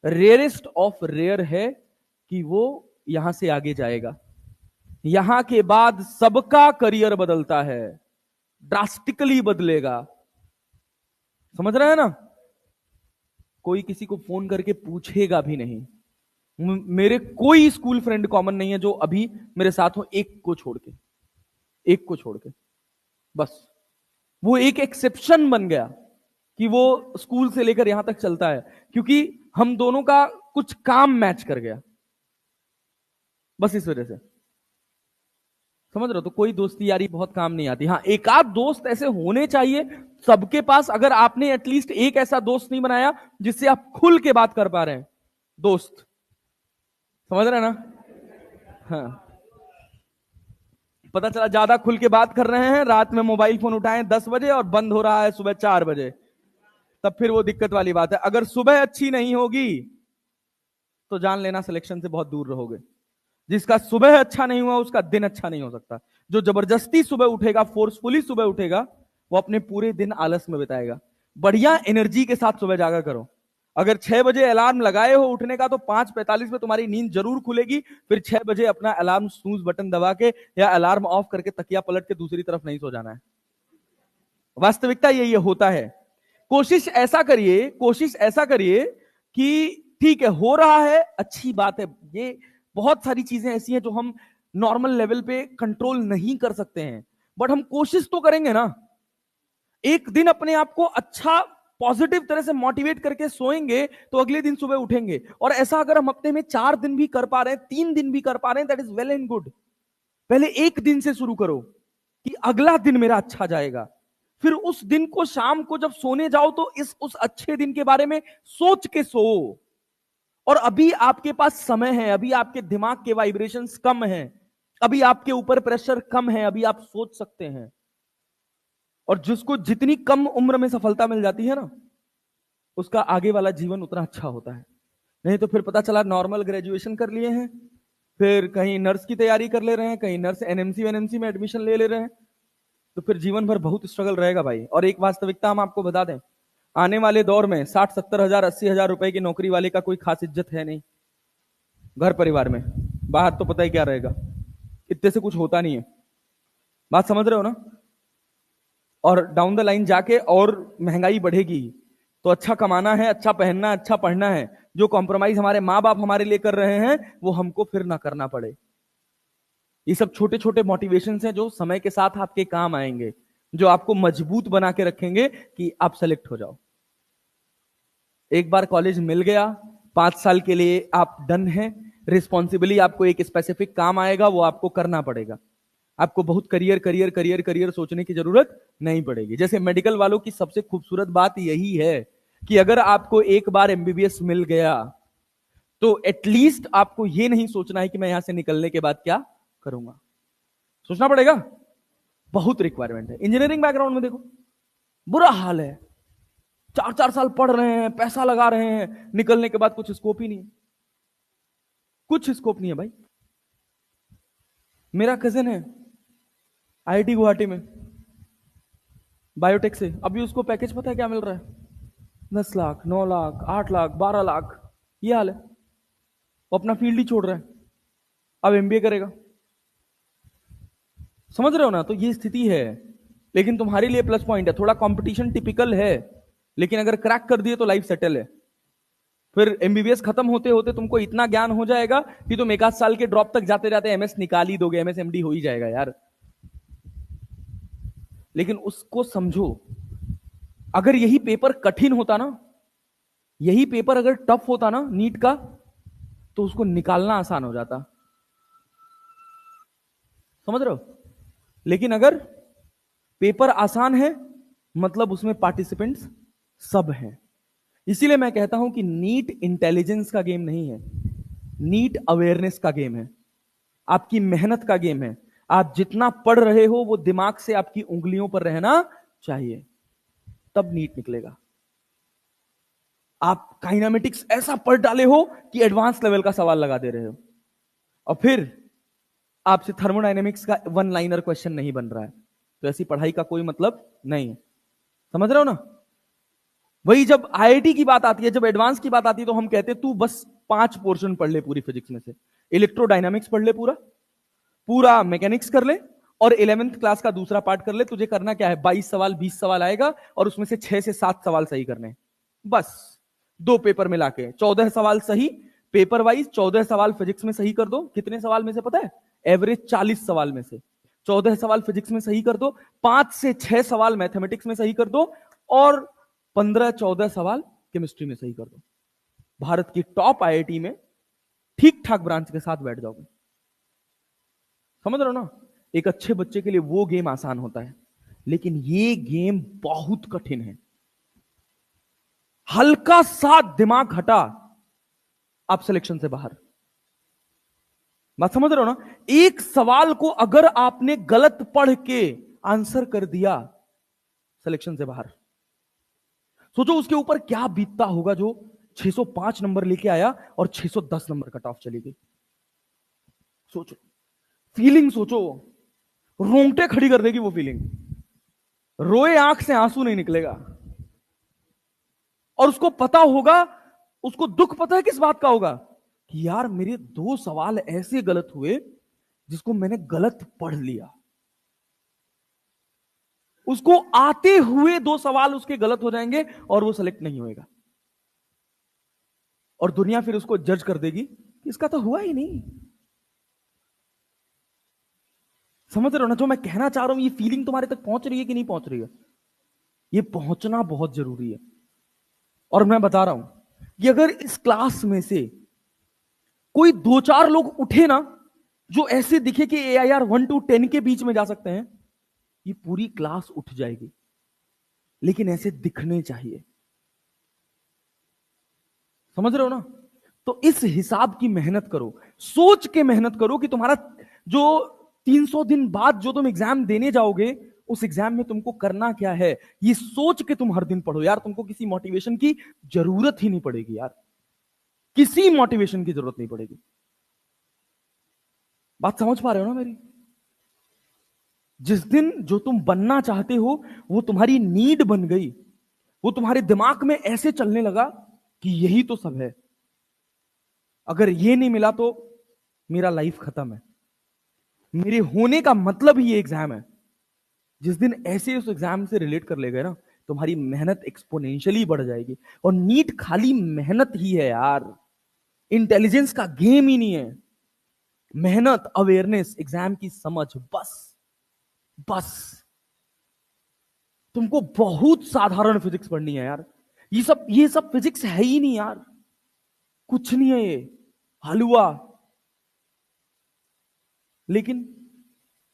रेयरेस्ट ऑफ रेयर है कि वो यहां से आगे जाएगा। यहां के बाद सबका करियर बदलता है, ड्रास्टिकली बदलेगा। समझ रहे हैं ना? कोई किसी को फोन करके पूछेगा भी नहीं। मेरे कोई स्कूल फ्रेंड कॉमन नहीं है जो अभी मेरे साथ हो, एक को छोड़ के, एक को छोड़ के। बस वो एक एक्सेप्शन बन गया कि वो स्कूल से लेकर यहां तक चलता है, क्योंकि हम दोनों का कुछ काम मैच कर गया, बस इस वजह से। समझ रहे हो? तो कोई दोस्ती यारी बहुत काम नहीं आती। हाँ, एक आध दोस्त ऐसे होने चाहिए सबके पास। अगर आपने एटलीस्ट एक ऐसा दोस्त नहीं बनाया जिससे आप खुल के बात कर पा रहे हैं, दोस्त, समझ रहे हैं ना? हाँ, पता चला ज्यादा खुल के बात कर रहे हैं, रात में मोबाइल फोन उठाएं 10 बजे और बंद हो रहा है सुबह 4 बजे, तब फिर वो दिक्कत वाली बात है। अगर सुबह अच्छी नहीं होगी तो जान लेना सिलेक्शन से बहुत दूर रहोगे। जिसका सुबह अच्छा नहीं हुआ उसका दिन अच्छा नहीं हो सकता। जो जबरदस्ती सुबह उठेगा, फोर्सफुली सुबह उठेगा, वो अपने पूरे दिन आलस में बिताएगा। बढ़िया एनर्जी के साथ सुबह जागा करो। अगर 6 बजे अलार्म लगाए हो उठने का तो 5:45 में तुम्हारी नींद जरूर खुलेगी। फिर 6 बजे अपना अलार्म स्नूज बटन दबा के या अलार्म ऑफ करके तकिया पलट के दूसरी तरफ नहीं सो जाना है। वास्तविकता ये होता है। कोशिश ऐसा करिए कि ठीक है, हो रहा है, अच्छी बात है। ये बहुत सारी चीजें ऐसी हैं जो हम नॉर्मल लेवल पे कंट्रोल नहीं कर सकते हैं, बट हम कोशिश तो करेंगे ना। एक दिन अपने आप को अच्छा पॉजिटिव तरह से मोटिवेट करके सोएंगे तो अगले दिन सुबह उठेंगे। और ऐसा अगर हम हफ्ते में 4 दिन भी कर पा रहे हैं, 3 दिन भी कर पा रहे हैं, that is well and good. पहले एक दिन से शुरू करो कि अगला दिन मेरा अच्छा जाएगा। फिर उस दिन को शाम को जब सोने जाओ तो उस अच्छे दिन के बारे में सोच के सो। और अभी आपके पास समय है, अभी आपके दिमाग के वाइब्रेशंस कम हैं, अभी आपके ऊपर प्रेशर कम है, अभी आप सोच सकते हैं। और जिसको जितनी कम उम्र में सफलता मिल जाती है ना, उसका आगे वाला जीवन उतना अच्छा होता है। नहीं तो फिर पता चला नॉर्मल ग्रेजुएशन कर लिए हैं, फिर कहीं नर्स की तैयारी कर ले रहे हैं, कहीं नर्स एनएमसी एनएमसी में एडमिशन ले रहे हैं, तो फिर जीवन भर बहुत स्ट्रगल रहेगा भाई। और एक वास्तविकता हम आपको बता दें, आने वाले दौर में 60-70 हजार 80 हजार रुपए की नौकरी वाले का कोई खास इज्जत है नहीं घर परिवार में। बाहर तो पता ही क्या रहेगा, इतने से कुछ होता नहीं है। बात समझ रहे हो ना। और डाउन द लाइन जाके और महंगाई बढ़ेगी, तो अच्छा कमाना है, अच्छा पहनना है, अच्छा पढ़ना है। जो कॉम्प्रोमाइज हमारे माँ बाप हमारे लिए कर रहे हैं वो हमको फिर ना करना पड़े। ये सब छोटे छोटे मोटिवेशन हैं जो समय के साथ आपके काम आएंगे, जो आपको मजबूत बना के रखेंगे कि आप सेलेक्ट हो जाओ। एक बार कॉलेज मिल गया, 5 साल के लिए आप डन हैं। रिस्पॉन्सिबली आपको एक स्पेसिफिक काम आएगा, वो आपको करना पड़ेगा। आपको बहुत करियर करियर करियर करियर सोचने की जरूरत नहीं पड़ेगी। जैसे मेडिकल वालों की सबसे खूबसूरत बात यही है कि अगर आपको एक बार एमबीबीएस मिल गया तो एटलीस्ट आपको यह नहीं सोचना है कि मैं यहां से निकलने के बाद क्या करूंगा। सोचना पड़ेगा, बहुत रिक्वायरमेंट है। इंजीनियरिंग बैकग्राउंड में देखो, बुरा हाल है। 4-4 साल पढ़ रहे हैं, पैसा लगा रहे हैं, निकलने के बाद कुछ स्कोप ही नहीं है। कुछ स्कोप नहीं है भाई। मेरा कजिन है आईआईटी गुवाहाटी में, बायोटेक से। अभी उसको पैकेज पता है क्या मिल रहा है? 10 लाख, 9 लाख, 8 लाख, 12 लाख, ये हाल है। वो अपना फील्ड ही छोड़ रहा है, अब एमबीए करेगा। समझ रहे हो ना। तो ये स्थिति है। लेकिन तुम्हारे लिए प्लस पॉइंट है, थोड़ा कंपटीशन टिपिकल है, लेकिन अगर क्रैक कर दिए तो लाइफ सेटल है। फिर एमबीबीएस खत्म होते होते तुमको इतना ज्ञान हो जाएगा कि तुम 1 आध साल के ड्रॉप तक जाते जाते एमएस निकाल ही दोगे, एमएस एमडी हो ही जाएगा यार। लेकिन उसको समझो, अगर यही पेपर कठिन होता ना, यही पेपर अगर टफ होता ना नीट का, तो उसको निकालना आसान हो जाता। समझ रहे हो। लेकिन अगर पेपर आसान है मतलब उसमें पार्टिसिपेंट्स सब हैं। इसीलिए मैं कहता हूं कि नीट इंटेलिजेंस का गेम नहीं है, नीट अवेयरनेस का गेम है, आपकी मेहनत का गेम है। आप जितना पढ़ रहे हो वो दिमाग से आपकी उंगलियों पर रहना चाहिए, तब नीट निकलेगा। आप काइनेमेटिक्स ऐसा पढ़ डाले हो कि एडवांस लेवल का सवाल लगा दे रहे हो, और फिर आपसे थर्मोडायनेमिक्स का 1 लाइनर क्वेश्चन नहीं बन रहा है, तो ऐसी पढ़ाई का कोई मतलब नहीं है। समझ रहे हो ना। वही जब आईआईटी की बात आती है, जब एडवांस की बात आती है, तो हम कहते हैं तू बस 5 पोर्शन पढ़ ले पूरी फिजिक्स में से। इलेक्ट्रोडायनामिक्स पढ़ ले पूरा, पूरा मैकेनिक्स कर ले, और 11th क्लास का दूसरा पार्ट कर ले। तुझे करना क्या है, 22 सवाल 20 सवाल आएगा और उसमें से 6 से 7 सवाल सही करने, बस। 2 पेपर मिला के 14 सवाल सही, पेपर वाइज 14 सवाल फिजिक्स में सही कर दो। कितने सवाल में से पता है? एवरेज 40 सवाल में से 14 सवाल फिजिक्स में सही कर दो, 5 से 6 सवाल मैथमेटिक्स में सही कर दो, और 15-14 सवाल केमिस्ट्री में सही कर दो। भारत की टॉप आईआईटी में ठीक ठाक ब्रांच के साथ बैठ जाओगे। समझ रहे हो ना। एक अच्छे बच्चे के लिए वो गेम आसान होता है, लेकिन ये गेम बहुत कठिन है। हल्का सा दिमाग हटा, आप सिलेक्शन से बाहर। बात समझ रहे हो ना? एक सवाल को अगर आपने गलत पढ़ के आंसर कर दिया, सिलेक्शन से बाहर। सोचो उसके ऊपर क्या बीतता होगा जो 605 नंबर लेके आया और 610 नंबर कट ऑफ चली गई। सोचो, फीलिंग सोचो, रोंगटे खड़ी कर देगी वो फीलिंग। रोए आंख से आंसू नहीं निकलेगा। और उसको पता होगा, उसको दुख पता है किस बात का होगा, कि यार मेरे 2 सवाल ऐसे गलत हुए जिसको मैंने गलत पढ़ लिया। उसको आते हुए 2 सवाल उसके गलत हो जाएंगे और वो सेलेक्ट नहीं होएगा। और दुनिया फिर उसको जज कर देगी कि इसका तो हुआ ही नहीं। समझ रहे हो ना जो मैं कहना चाह रहा हूं? ये फीलिंग तुम्हारे तक पहुंच रही है कि नहीं पहुंच रही है? ये पहुंचना बहुत जरूरी है। और मैं बता रहा हूं कि अगर इस क्लास में से कोई 2-4 लोग उठे ना, जो ऐसे दिखे कि AIR 1 to 10 के बीच में जा सकते हैं, ये पूरी क्लास उठ जाएगी। लेकिन ऐसे दिखने चाहिए। समझ रहे हो ना? तो इस हिसाब की मेहनत करो, सोच के मेहनत करो कि तुम्हारा जो 300 दिन बाद जो तुम एग्जाम देने जाओगे, उस एग्जाम में तुमको करना क्या है, ये सोच के तुम हर दिन पढ़ो। यार तुमको किसी मोटिवेशन की जरूरत ही नहीं पड़ेगी यार, किसी मोटिवेशन की जरूरत नहीं पड़ेगी। बात समझ पा रहे हो ना मेरी? जिस दिन जो तुम बनना चाहते हो वो तुम्हारी नीड बन गई, वो तुम्हारे दिमाग में ऐसे चलने लगा कि यही तो सब है, अगर ये नहीं मिला तो मेरा लाइफ खत्म है, मेरे होने का मतलब ही ये एग्जाम है। जिस दिन ऐसे उस एग्जाम से रिलेट कर ले गए ना, तुम्हारी मेहनत एक्सपोनेंशियली बढ़ जाएगी। और नीट खाली मेहनत ही है यार, इंटेलिजेंस का गेम ही नहीं है। मेहनत, अवेयरनेस, एग्जाम की समझ, बस बस। तुमको बहुत साधारण फिजिक्स पढ़नी है यार। ये सब फिजिक्स है ही नहीं यार, कुछ नहीं है ये, हलवा। लेकिन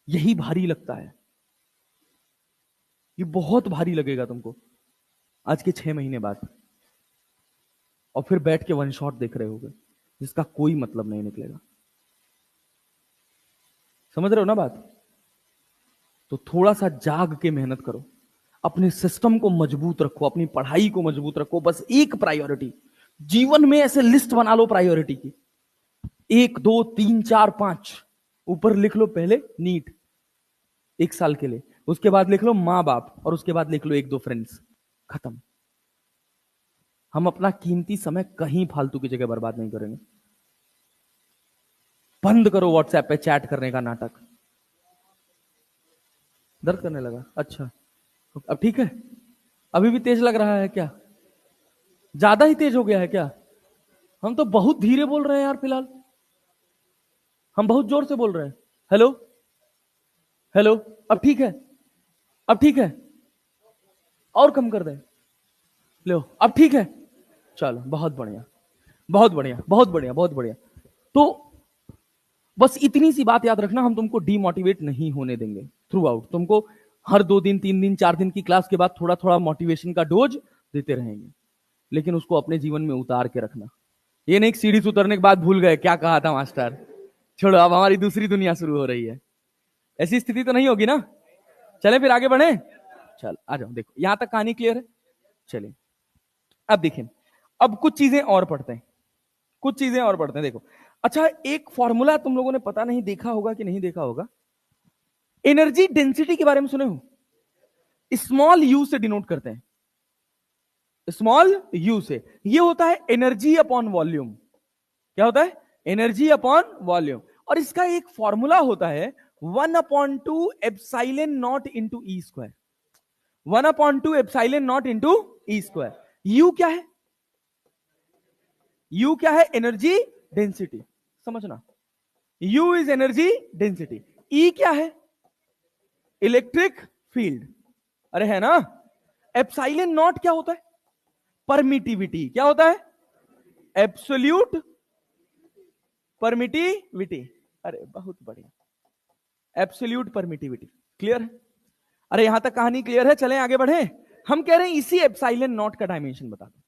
यही भारी लगता है, ये बहुत भारी लगेगा तुमको आज के 6 महीने बाद। और फिर बैठ के वन शॉट देख रहे होगे जिसका कोई मतलब नहीं निकलेगा। समझ रहे हो ना बात? तो थोड़ा सा जाग के मेहनत करो, अपने सिस्टम को मजबूत रखो, अपनी पढ़ाई को मजबूत रखो। बस एक प्रायोरिटी जीवन में, ऐसे लिस्ट बना लो प्रायोरिटी की, 1 2 3 4 5। ऊपर लिख लो पहले नीट 1 साल के लिए, उसके बाद लिख लो मां बाप, और उसके बाद लिख लो 1-2 फ्रेंड्स। खत्म। हम अपना कीमती समय कहीं फालतू की जगह बर्बाद नहीं करेंगे। बंद करो व्हाट्सएप पे चैट करने का नाटक। दर्द करने लगा? अच्छा, अब ठीक है? अभी भी तेज लग रहा है क्या? ज्यादा ही तेज हो गया है क्या? हम तो बहुत धीरे बोल रहे हैं यार फिलहाल, हम बहुत जोर से बोल रहे हैं। हेलो हेलो, अब ठीक है? अब ठीक है? और कम कर दें? लो अब ठीक है? चलो बहुत बढ़िया, बहुत बढ़िया, बहुत बढ़िया, बहुत बढ़िया। तो बस इतनी सी बात याद रखना, हम तुमको डीमोटिवेट नहीं होने देंगे थ्रू आउट। तुमको हर 2 दिन 3 दिन 4 दिन की क्लास के बाद थोड़ा थोड़ा मोटिवेशन का डोज देते रहेंगे, लेकिन उसको अपने जीवन में उतार के रखना। ये नहीं सीढ़ी से उतरने के बाद भूल गए क्या कहा था मास्टर, छोड़ो अब हमारी दूसरी दुनिया शुरू हो रही है। ऐसी स्थिति तो नहीं होगी ना? चले फिर आगे बढ़े। चल आ जाओ, देखो यहां तक कहानी क्लियर है। चलिए अब देखिए, अब कुछ चीजें और पढ़ते हैं, कुछ चीजें और पढ़ते हैं। देखो अच्छा, एक फॉर्मूला तुम लोगों ने पता नहीं देखा होगा कि नहीं देखा होगा, एनर्जी डेंसिटी के बारे में सुने हो? स्मॉल यू से डिनोट करते हैं, स्मॉल यू से। ये होता है एनर्जी अपॉन वॉल्यूम। क्या होता है? Energy upon volume. और इसका एक फॉर्मूला होता है 1/2 epsilon not into E square. 1/2 epsilon not into E square. You क्या है? यू क्या है? Energy density. समझना, यू इज एनर्जी डेंसिटी। ई क्या है? Electric field. अरे है ना? एप्सिलॉन नॉट क्या होता है? परमिटिविटी। क्या होता है? Absolute permittivity. अरे बहुत बढ़िया, एब्सोल्यूट परमिटिविटी। क्लियर है? अरे यहां तक कहानी क्लियर है? चलें आगे बढ़े। हम कह रहे हैं इसी एप्सिलॉन नॉट का डायमेंशन बता दो।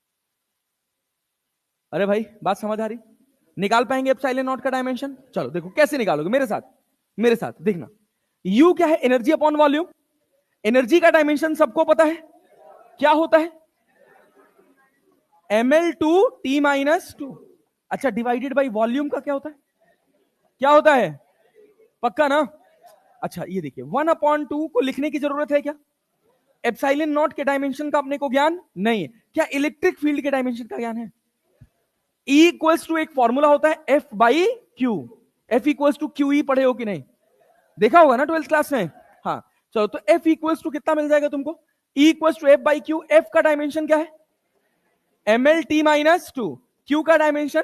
अरे भाई बात समझ आ रही? निकाल पाएंगे एप्सिलॉन नॉट का डायमेंशन? चलो देखो कैसे निकालोगे, मेरे साथ देखना। यू क्या है? Energy upon volume. एनर्जी का डायमेंशन सबको पता है, क्या होता है? ml/t-2। अच्छा, डिवाइडेड बाई वॉल्यूम का क्या होता है? क्या होता है? पक्का ना? अच्छा ये देखिए, 1/2 को लिखने की जरूरत है क्या? एप्सिलॉन नॉट के डायमेंशन का अपने को ज्ञान नहीं है। क्या इलेक्ट्रिक फील्ड के डायमेंशन का ज्ञान है? E इक्वल्स टू एक फॉर्मूला होता है F by Q. F equals to Q E पढ़े हो कि नहीं? देखा होगा ना 12th क्लास में। हाँ चलो, तो F इक्वल्स टू कितना मिल जाएगा तुमको? E equals to F by Q. F का डायमेंशन क्या है? ml/t-2। Q का डायमेंशन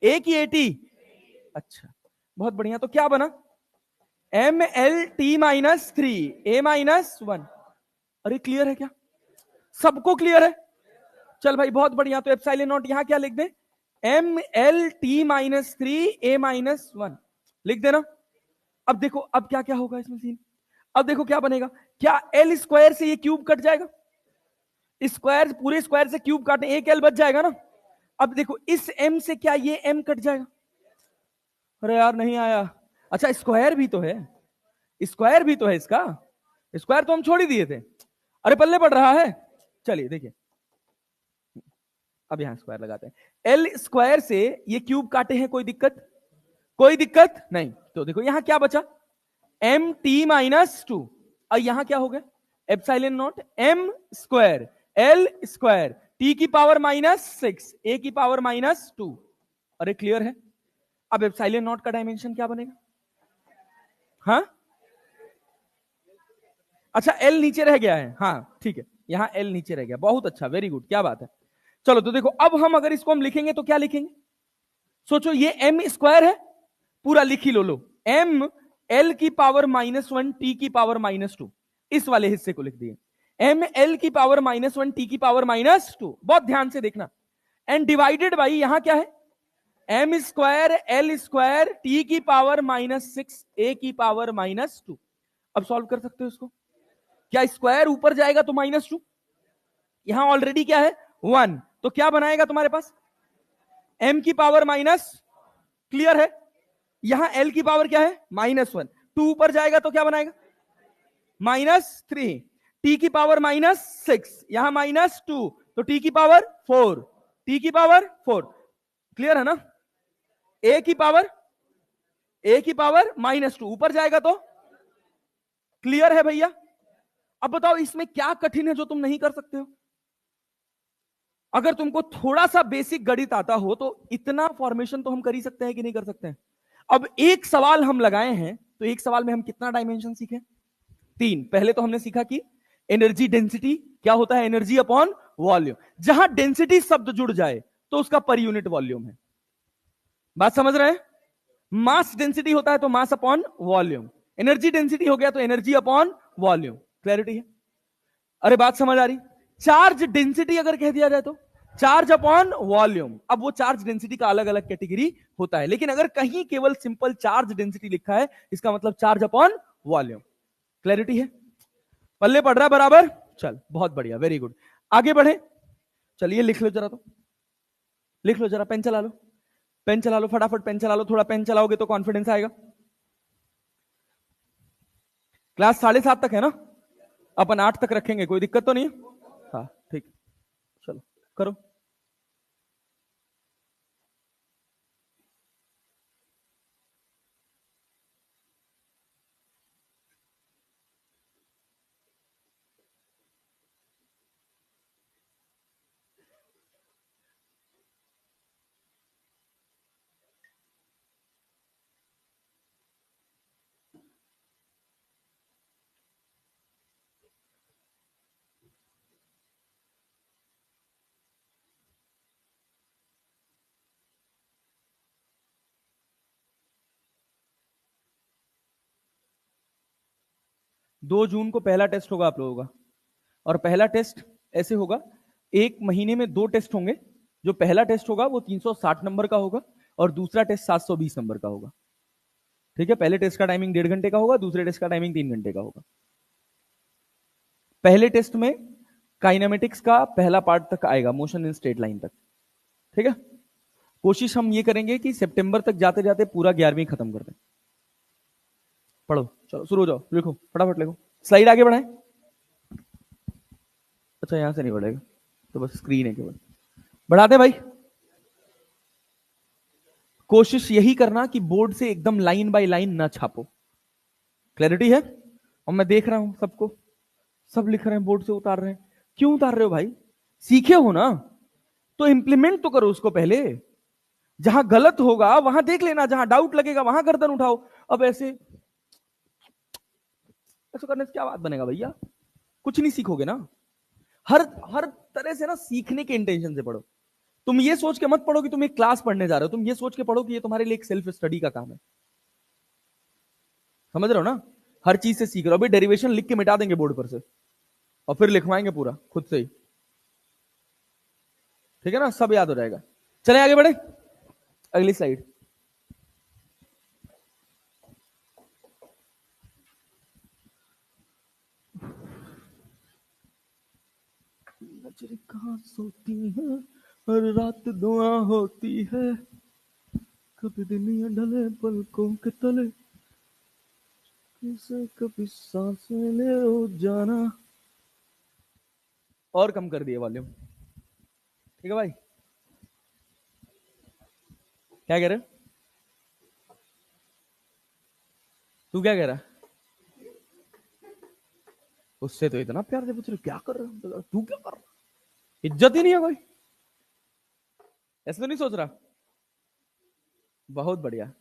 A की AT। अच्छा बहुत बढ़िया, तो क्या बना? ml/t-3 A-1। अरे क्लियर है क्या? सबको क्लियर है? चल भाई बहुत बढ़िया, तो एप्सिलॉन नॉट यहां क्या लिख दे? ml/t-3 A-1 लिख देना। अब देखो अब क्या क्या होगा इसमें सीन। अब देखो क्या बनेगा। क्या एल स्क्वायर से ये क्यूब कट जाएगा? स्क्वायर, पूरे स्क्वायर से क्यूब काटने, एक एल बच जाएगा ना। अब देखो इस एम से क्या ये एम कट जाएगा? अरे यार नहीं आया। अच्छा स्क्वायर भी तो है, स्क्वायर भी तो है इसका। स्क्वायर तो हम छोड़ ही दिए थे। अरे पल्ले पड़ रहा है। चलिए देखिए, अब यहां स्क्वायर लगाते हैं। एल स्क्वायर से ये क्यूब काटे हैं, कोई दिक्कत? कोई दिक्कत नहीं। तो देखो यहां क्या बचा? mt-2। और यहां क्या हो गया? Epsilon not m square l square t की पावर -6 a की पावर -2। अरे क्लियर है? अब एप्सिलॉन नॉट का डायमेंशन क्या बनेगा? हाँ अच्छा, L नीचे रह गया है। हाँ ठीक है, यहां L नीचे रह गया, बहुत अच्छा, वेरी गुड, क्या बात है। चलो तो देखो, अब हम अगर इसको हम लिखेंगे तो क्या लिखेंगे? सोचो, ये m स्क्वायर है, पूरा लिख ही लो m l की पावर -1 t की पावर -2, इस वाले हिस्से को लिख दिए। m l की पावर -1 t की पावर -2, बहुत ध्यान से देखना। एंड डिवाइडेड बाई यहां क्या है? m square l square t की पावर -6 a की पावर -2। अब सॉल्व कर सकते हो इसको। क्या स्क्वायर ऊपर जाएगा तो -2, यहां ऑलरेडी क्या है 1, तो क्या बनाएगा तुम्हारे पास? m की पावर माइनस, क्लियर है? यहां l की पावर क्या है? -1। 2 ऊपर जाएगा तो क्या बनाएगा? -3। t की पावर -6, यहां -2, तो t की पावर 4, t की पावर 4। क्लियर है ना? a की पावर -2 ऊपर जाएगा तो क्लियर है भैया? अब बताओ इसमें क्या कठिन है जो तुम नहीं कर सकते हो? अगर तुमको थोड़ा सा बेसिक गणित आता हो तो इतना फॉर्मेशन तो हम कर ही सकते हैं कि नहीं कर सकते हैं? अब एक सवाल हम लगाए हैं, तो एक सवाल में हम कितना डायमेंशन सीखे? 3। पहले तो हमने सीखा कि एनर्जी डेंसिटी क्या होता है? Energy upon volume. जहां डेंसिटी शब्द जुड़ जाए तो उसका पर यूनिट वॉल्यूम है। बात समझ रहे हैं? मास डेंसिटी होता है तो mass upon volume, energy density हो गया तो एनर्जी अपॉन वॉल्यूम। क्लैरिटी है? अरे बात समझ आ रही? चार्ज डेंसिटी अगर कह दिया जाए तो चार्ज अपॉन वॉल्यूम। अब वो चार्ज डेंसिटी का अलग अलग कैटेगरी होता है, लेकिन अगर कहीं केवल सिंपल चार्ज डेंसिटी लिखा है, इसका मतलब चार्ज अपॉन वॉल्यूम। क्लैरिटी है? पल्ले पड़ रहा है बराबर? चल बहुत बढ़िया, वेरी गुड। आगे बढ़े, चलिए लिख लो जरा, तो लिख लो जरा, पेन चला लो, पेन चला लो फटाफट, पेन चला लो, थोड़ा पेन चलाओगे तो कॉन्फिडेंस आएगा। क्लास 7:30 तक है ना? अपन 8 तक रखेंगे, कोई दिक्कत तो नहीं? हाँ ठीक, चलो करो। दो जून को पहला टेस्ट होगा आप लोगों का, और पहला टेस्ट ऐसे होगा, एक महीने में 2 टेस्ट होंगे। जो पहला टेस्ट होगा वो 360 नंबर का होगा, और दूसरा टेस्ट 720 नंबर का होगा। ठीक है? पहले टेस्ट का टाइमिंग 1.5 घंटे का होगा, दूसरे टेस्ट का टाइमिंग 3 घंटे का होगा। पहले टेस्ट में काइनेमेटिक्स का पहला पार्ट तक आएगा, मोशन इन स्ट्रेट लाइन तक। ठीक है? कोशिश हम ये करेंगे कि सितंबर तक जाते जाते पूरा 11वीं खत्म कर दें। पढ़ो, चलो शुरू हो जाओ, लिखो फटाफट लिखो, स्लाइड आगे बढ़ाएं। अच्छा यहां से नहीं बढ़ेगा, तो बस स्क्रीन है केवल, बढ़ाते भाई। कोशिश यही करना कि बोर्ड से एकदम लाइन बाय लाइन ना छापो। क्लैरिटी है? और मैं देख रहा हूं सबको, सब लिख रहे हैं, बोर्ड से उतार रहे हैं। क्यों उतार रहे हो भाई? सीखे हो ना, तो इंप्लीमेंट तो करो उसको पहले। जहां गलत होगा वहां देख लेना, जहां डाउट लगेगा वहां गर्दन उठाओ। अब ऐसे ऐसा करने से क्या बात बनेगा भैया? कुछ नहीं सीखोगे ना। हर हर तरह से ना सीखने के इंटेंशन से पढ़ो। तुम ये सोच के मत पढ़ो कि तुम एक क्लास पढ़ने जा रहे हो, तुम ये सोच के पढ़ो कि ये तुम्हारे लिए एक सेल्फ स्टडी का काम है। समझ रहे हो ना? हर चीज से सीख रहे हो। अभी डेरिवेशन लिख के मिटा देंगे बोर्ड पर से, और फिर लिखवाएंगे पूरा खुद से ही। ठीक है ना? सब याद हो जाएगा। चले आगे बढ़े, अगली स्लाइड। नजर कहां सोती है, हर रात दुआ होती है, कभी दुनिया ढले पलकों के तले, किसे कभी सांसें ले ओ जाना। और कम कर दिए वॉल्यूम। ठीक है भाई, क्या कह रहे? तू क्या कह रहा? उससे तो इतना प्यार से पूछ रहे क्या कर रहा है, तू क्या कर रहा? इज्जत ही नहीं है कोई, ऐसे तो नहीं सोच रहा? बहुत बढ़िया,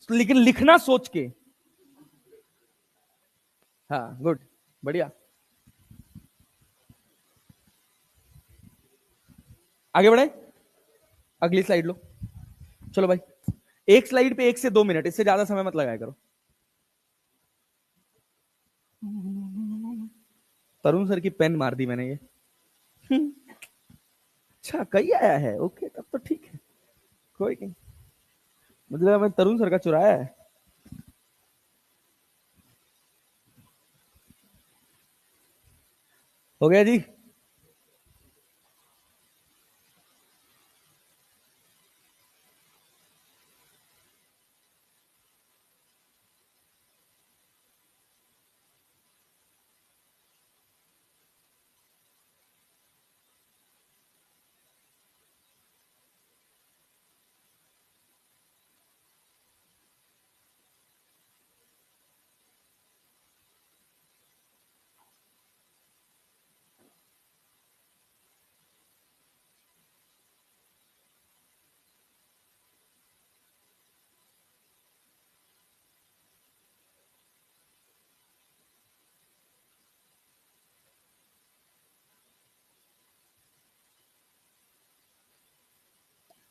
लेकिन लिखना सोच के। हाँ गुड, बढ़िया। आगे बढ़े, अगली स्लाइड लो। चलो भाई, एक स्लाइड पे 1 से 2 मिनट, इससे ज्यादा समय मत लगाया करो। तरुण सर की पेन मार दी मैंने ये। अच्छा कहीं आया है, ओके तब तो ठीक है, कोई नहीं। मतलब मैं तरुण सर का चुराया है। हो गया जी।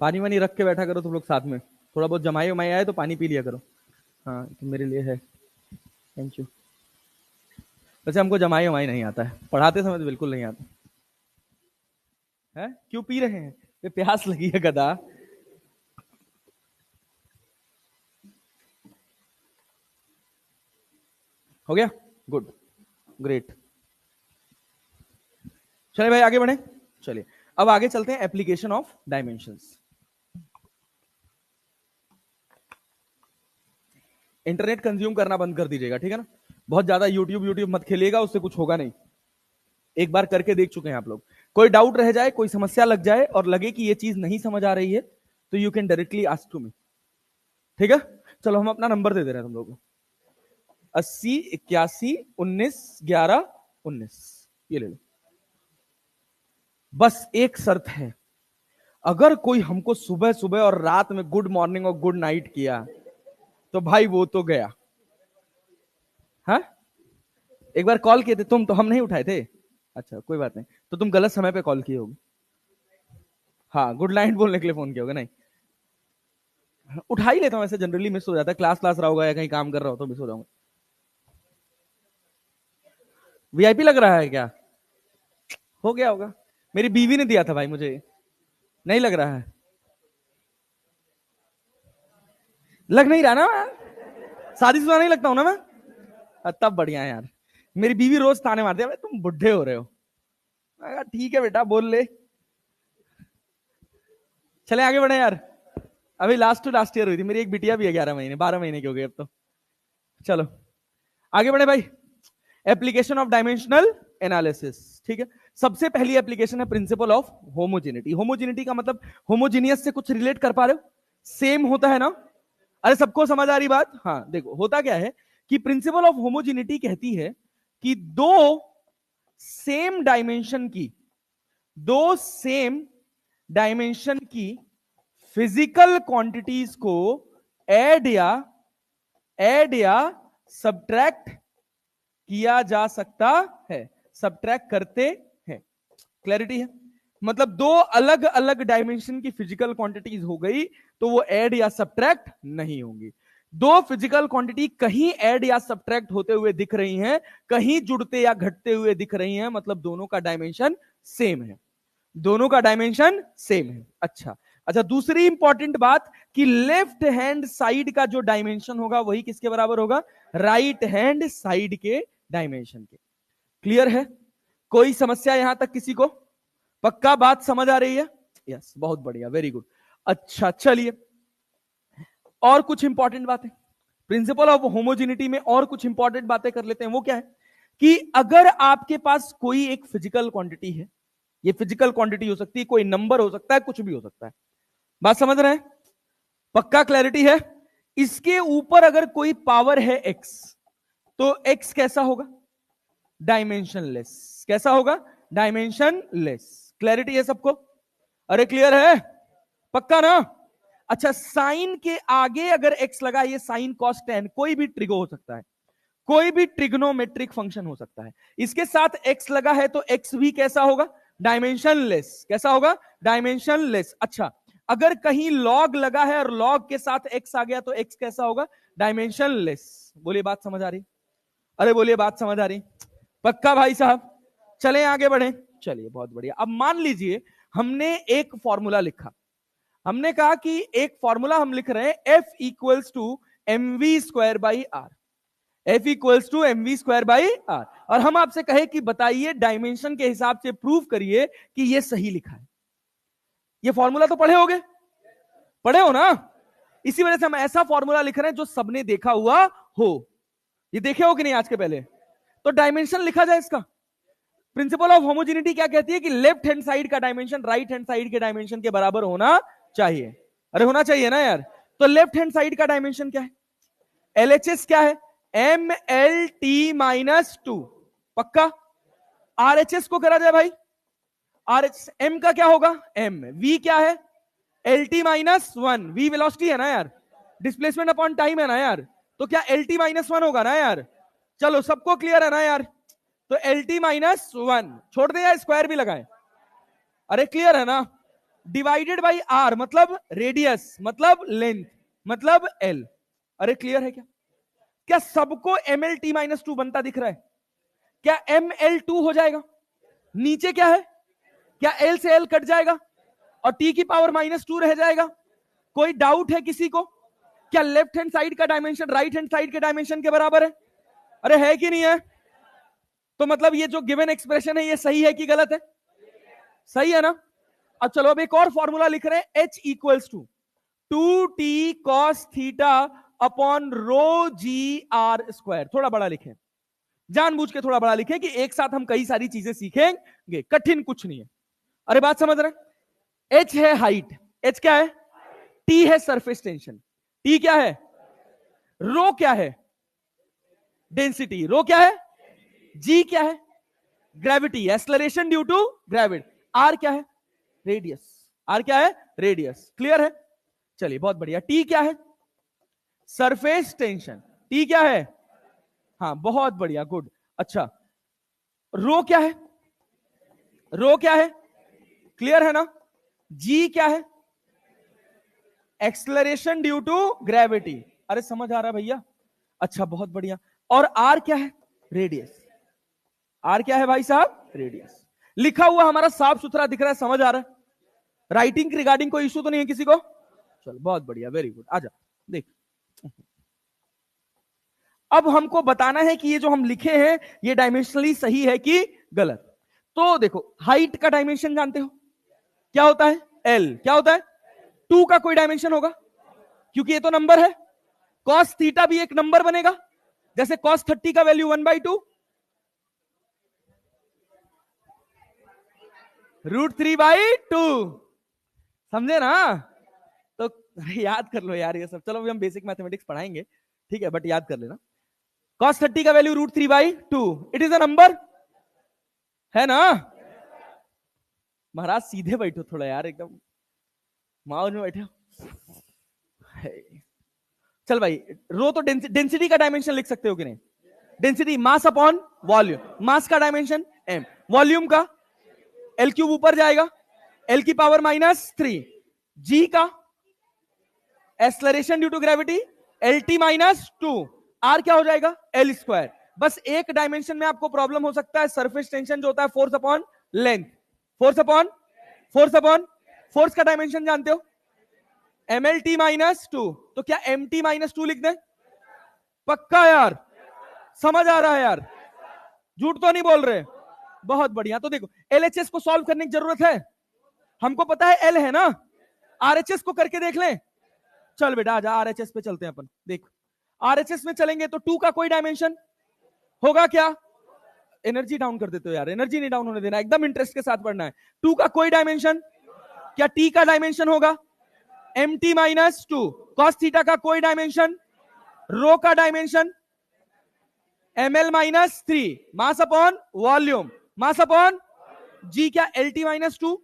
पानी वानी रख के बैठा करो तुम लोग साथ में, थोड़ा बहुत जमाई वमाई आए तो पानी पी लिया करो। हाँ तो मेरे लिए है, थैंक यू। वैसे हमको जमाई वमाई नहीं आता है, पढ़ाते समय तो बिल्कुल नहीं आता है। क्यों पी रहे हैं? ये प्यास लगी है गधा। हो गया, गुड, ग्रेट। चलिए भाई आगे बढ़े। चलिए अब आगे चलते हैं application of dimensions. Internet consume करना बंद कर दीजिएगा, ठीक है ना? बहुत ज्यादा यूट्यूब यूट्यूब मत खेलिएगा, उससे कुछ होगा नहीं। एक बार करके देख चुके हैं आप लोग। कोई डाउट रह जाए, कोई समस्या लग जाए और लगे कि ये चीज नहीं समझ आ रही है, तो you can directly ask to me. ठीक है, चलो हम अपना नंबर दे दे रहे हैं तुम लोगों को, 80 81 19 11 19। ये ले लो। बस एक शर्त है, अगर कोई हमको सुबह सुबह और रात में गुड मॉर्निंग और गुड नाइट किया तो भाई वो तो गया। हाँ, एक बार कॉल किए थे तुम, तो हम नहीं उठाए थे। अच्छा कोई बात नहीं, तो तुम गलत समय पे कॉल किए होगे। हाँ, गुड नाइट बोलने के लिए फोन किया होगा। नहीं, उठा ही लेता हूँ ऐसे, जनरली मिस हो जाता है, क्लास क्लास रहा होगा या कहीं काम कर रहा हो तो मिस हो जाऊंगा। वीआईपी लग रहा है क्या? हो गया होगा, मेरी बीवी ने दिया था भाई मुझे। नहीं लग रहा है? लग नहीं रहा ना मैं, शादीशुदा नहीं लगता हूं ना मैं? तब बढ़िया है यार। मेरी बीवी रोज ताने मारती है, तुम बुढ़े हो रहे हो। मैं कहा, ठीक है बेटा बोल ले। चले आगे बढ़े यार। अभी लास्ट टू लास्ट ईयर हुई थी, मेरी एक बिटिया भी है 11 महीने 12 महीने की हो गई अब तो। चलो आगे बढ़े भाई। एप्लीकेशन ऑफ डायमेंशनल एनालिसिस, ठीक है। सबसे पहली एप्लीकेशन है प्रिंसिपल ऑफ होमोजेनिटी। होमोजेनिटी का मतलब होमोजीनियस से कुछ रिलेट कर पा रहे हो, सेम होता है ना। अरे सबको समझ आ रही बात? हाँ देखो होता क्या है कि प्रिंसिपल ऑफ होमोजेनिटी कहती है कि दो सेम डायमेंशन की फिजिकल क्वांटिटीज को ऐड या सब्ट्रैक्ट किया जा सकता है, सब्ट्रैक्ट करते हैं। क्लैरिटी है? मतलब दो अलग अलग डायमेंशन की फिजिकल क्वांटिटीज हो गई तो वो ऐड या सब्ट्रैक्ट नहीं होंगी। दो फिजिकल क्वांटिटी कहीं ऐड या सब्ट्रैक्ट होते हुए दिख रही हैं, कहीं जुड़ते या घटते हुए दिख रही हैं, मतलब दोनों का डायमेंशन सेम है, दोनों का डायमेंशन सेम है। अच्छा अच्छा, दूसरी इंपॉर्टेंट बात कि लेफ्ट हैंड साइड का जो डायमेंशन होगा वही किसके बराबर होगा? राइट हैंड साइड के डायमेंशन के। क्लियर है? कोई समस्या यहां तक किसी को? पक्का बात समझ आ रही है? यस, बहुत बढ़िया, वेरी गुड। अच्छा चलिए और कुछ इंपॉर्टेंट बातें प्रिंसिपल ऑफ होमोजेनिटी में, और कुछ इंपॉर्टेंट बातें कर लेते हैं। वो क्या है कि अगर आपके पास कोई एक फिजिकल क्वांटिटी है, ये फिजिकल क्वांटिटी हो सकती है, कोई नंबर हो सकता है, कुछ भी हो सकता है, बात समझ रहे हैं? पक्का क्लैरिटी है? इसके ऊपर अगर कोई पावर है x, तो x कैसा होगा? डायमेंशनलेस। कैसा होगा? डायमेंशनलेस। क्लैरिटी है सबको? अरे क्लियर है? पक्का ना? अच्छा, साइन के आगे अगर x लगा, ये साइन कॉस टेन, कोई भी ट्रिगो हो सकता है, कोई भी ट्रिग्नोमेट्रिक फंक्शन हो सकता है, इसके साथ x लगा है तो x भी कैसा होगा? डायमेंशनलेस। कैसा होगा? डायमेंशनलेस। अच्छा, अगर कहीं लॉग लगा है और लॉग के साथ x आ गया तो x कैसा होगा? डायमेंशनलेस। बोलिए बात समझ आ रही? अरे बोलिए बात समझ आ रही? पक्का भाई साहब? चले आगे बढ़े। चलिए बहुत बढ़िया। अब मान लीजिए हमने एक फॉर्मूला लिखा, हमने कहा कि एक फॉर्मूला हम लिख रहे हैं F equals to mv square by R, F equals to mv square by R, और हम आपसे कहे कि बताइए डायमेंशन के हिसाब से प्रूव करिए कि ये सही लिखा है। ये फॉर्मूला तो पढ़े होगे, पढ़े हो ना? इसी वजह से हम ऐसा फॉर्मूला लिख रहे हैं जो सबने देखा हुआ हो। ये देखे हो कि नहीं आज के पहले? तो डायमेंशन लिखा जाए इसका। प्रिंसिपल ऑफ होमोजेनिटी क्या कहती है कि लेफ्ट हैंड साइड का डायमेंशन राइट हैंड साइड के डायमेंशन के बराबर होना चाहिए। अरे होना चाहिए ना यार। तो लेफ्ट हैंड साइड का डायमेंशन क्या है? LHS क्या है? MLT-2। पक्का? RHS को करा जाए भाई, RHS M का क्या होगा? M। V क्या है? LT-1। V वेलोसिटी है ना यार, डिस्प्लेसमेंट अपॉन टाइम है ना यार, तो क्या LT-1 होगा ना यार? चलो सबको क्लियर है ना यार? तो LT-1 छोड़ दे या स्क्वायर भी लगाए? अरे क्लियर है ना? डिवाइडेड बाई R मतलब रेडियस, मतलब लेंथ, मतलब L। अरे क्लियर है क्या? क्या सबको MLT-2 बनता दिख रहा है? क्या ML2 हो जाएगा? नीचे क्या है? क्या L से L कट जाएगा और T की पावर -2 रह जाएगा? कोई डाउट है किसी को? क्या लेफ्ट हैंड साइड का डायमेंशन राइट हैंड साइड के डायमेंशन के बराबर है? अरे है कि नहीं है? तो मतलब ये जो गिवन एक्सप्रेशन है ये सही है कि गलत है? सही है ना? अब चलो अब एक और फॉर्मूला लिख रहे हैं, H equals to 2t cos theta upon rho g R square. थोड़ा बड़ा लिखें, जानबूझ के थोड़ा बड़ा लिखें कि एक साथ हम कई सारी चीजें सीखेंगे, कठिन कुछ नहीं है। अरे बात समझ रहे? H है हाइट, H क्या है? T है सरफेस टेंशन, T क्या है? रो क्या है? डेंसिटी। रो क्या है? G क्या है? Gravity, acceleration due to gravity. R क्या है? रेडियस। R क्या है? रेडियस। क्लियर है? चलिए बहुत बढ़िया। T क्या है? Surface tension. T क्या है? हाँ बहुत बढ़िया, गुड। अच्छा, रो क्या है? रो क्या है? क्लियर है ना? G क्या है? Acceleration due to gravity. अरे समझ आ रहा है भैया? अच्छा बहुत बढ़िया। और R क्या है? रेडियस। R क्या है भाई साहब? रेडियस। लिखा हुआ हमारा साफ सुथरा दिख रहा है, समझ आ रहा है? राइटिंग के रिगार्डिंग कोई इश्यू तो नहीं है किसी को? चलो बहुत बढ़िया, वेरी गुड। आजा देख, अब हमको बताना है कि ये जो हम लिखे हैं ये डायमेंशनली सही है कि गलत। तो देखो, हाइट का डायमेंशन जानते हो क्या होता है? L। क्या होता है? 2 का कोई डायमेंशन होगा? क्योंकि ये तो नंबर है। कॉस थीटा भी एक नंबर बनेगा, जैसे कॉस 30 का वैल्यू 1/2 √3/2, समझे ना? तो याद कर लो यार ये सब। चलो अभी हम बेसिक मैथमेटिक्स पढ़ाएंगे, ठीक है, बट याद कर लेना। cos 30 का value √3/2, it is a number, है ना? महाराज सीधे बैठो थोड़ा यार, एकदम माहौल में बैठे हो। चल भाई, रो तो डेंसिटी का डायमेंशन लिख सकते हो कि नहीं? डेंसिटी मास अपॉन वॉल्यूम, मास का डायमेंशन m, वॉल्यूम का L³ ऊपर जाएगा, L की पावर -3, g का acceleration due to gravity LT -2, R क्या हो जाएगा? L²। बस एक डायमेंशन में आपको प्रॉब्लम हो सकता है, सरफेस टेंशन जो होता है force upon length, force upon force का डायमेंशन जानते हो? MLT -2, तो क्या MT -2 लिख दें? पक्का यार, समझ आ रहा है यार, झूठ तो नहीं बोल रहे? बहुत बढ़िया। तो देखो LHS को सॉल्व करने की जरूरत है, हमको पता है L है ना, RHS को करके देख लें। चल बेटा आजा, RHS पे चलते हैं अपन। देख RHS में चलेंगे तो 2 का कोई डायमेंशन होगा क्या? एनर्जी डाउन कर देते हो यार, एनर्जी नहीं डाउन होने देना, एकदम इंटरेस्ट के साथ पढ़ना है। 2 का कोई डायमेंशन, क्या T का डायमेंशन होगा? MT -2। cos थीटा का कोई डायमेंशन, रो का dimension ML -3, mass upon volume, mass upon G, क्या LT -2,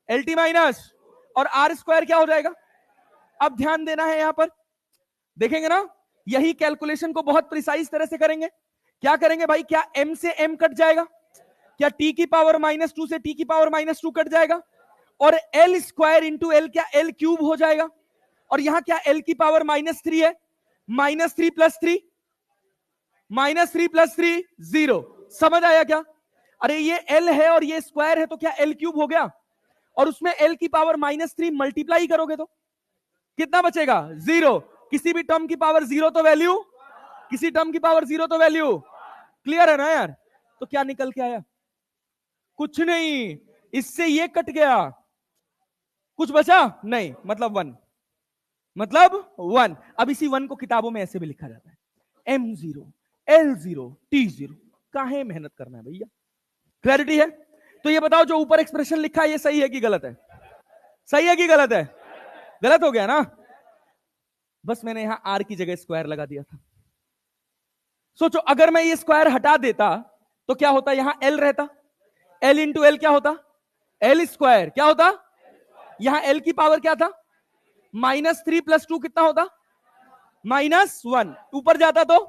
LT माइनस, और R² क्या हो जाएगा? अब ध्यान देना है, यहां पर देखेंगे ना, यही कैलकुलेशन को बहुत प्रिसाइज तरह से करेंगे। क्या करेंगे भाई? क्या M से M कट जाएगा? क्या T की पावर -2 से T की पावर -2 कट जाएगा? और L² इंटू L क्या L³ हो जाएगा? और यहां क्या L की पावर -3 है, -3 + 3, -3 + 3 0। समझ आया क्या? अरे ये L है और ये स्क्वायर है, तो क्या L³ हो गया, और उसमें L की पावर -3 मल्टीप्लाई करोगे तो कितना बचेगा? 0। किसी भी टर्म की पावर 0 तो वैल्यू, किसी टर्म की पावर 0 तो वैल्यू। क्लियर है ना यार? तो क्या निकल के आया? कुछ नहीं, इससे ये कट गया, कुछ बचा नहीं, मतलब 1, मतलब 1। अब इसी 1 को किताबों में ऐसे भी लिखा जाता है M0 L0 T0। काहे मेहनत करना है भैया? क्लैरिटी है? तो ये बताओ, जो ऊपर एक्सप्रेशन लिखा है ये सही है कि गलत है? सही है कि गलत है? गलत हो गया ना? बस मैंने यहां R की जगह स्क्वायर लगा दिया था। सोचो अगर मैं ये स्क्वायर हटा देता तो क्या होता? यहां L रहता, L इंटू L क्या होता? L² क्या होता? यहां L की पावर क्या था? -3 + 2 कितना होता? -1। ऊपर जाता तो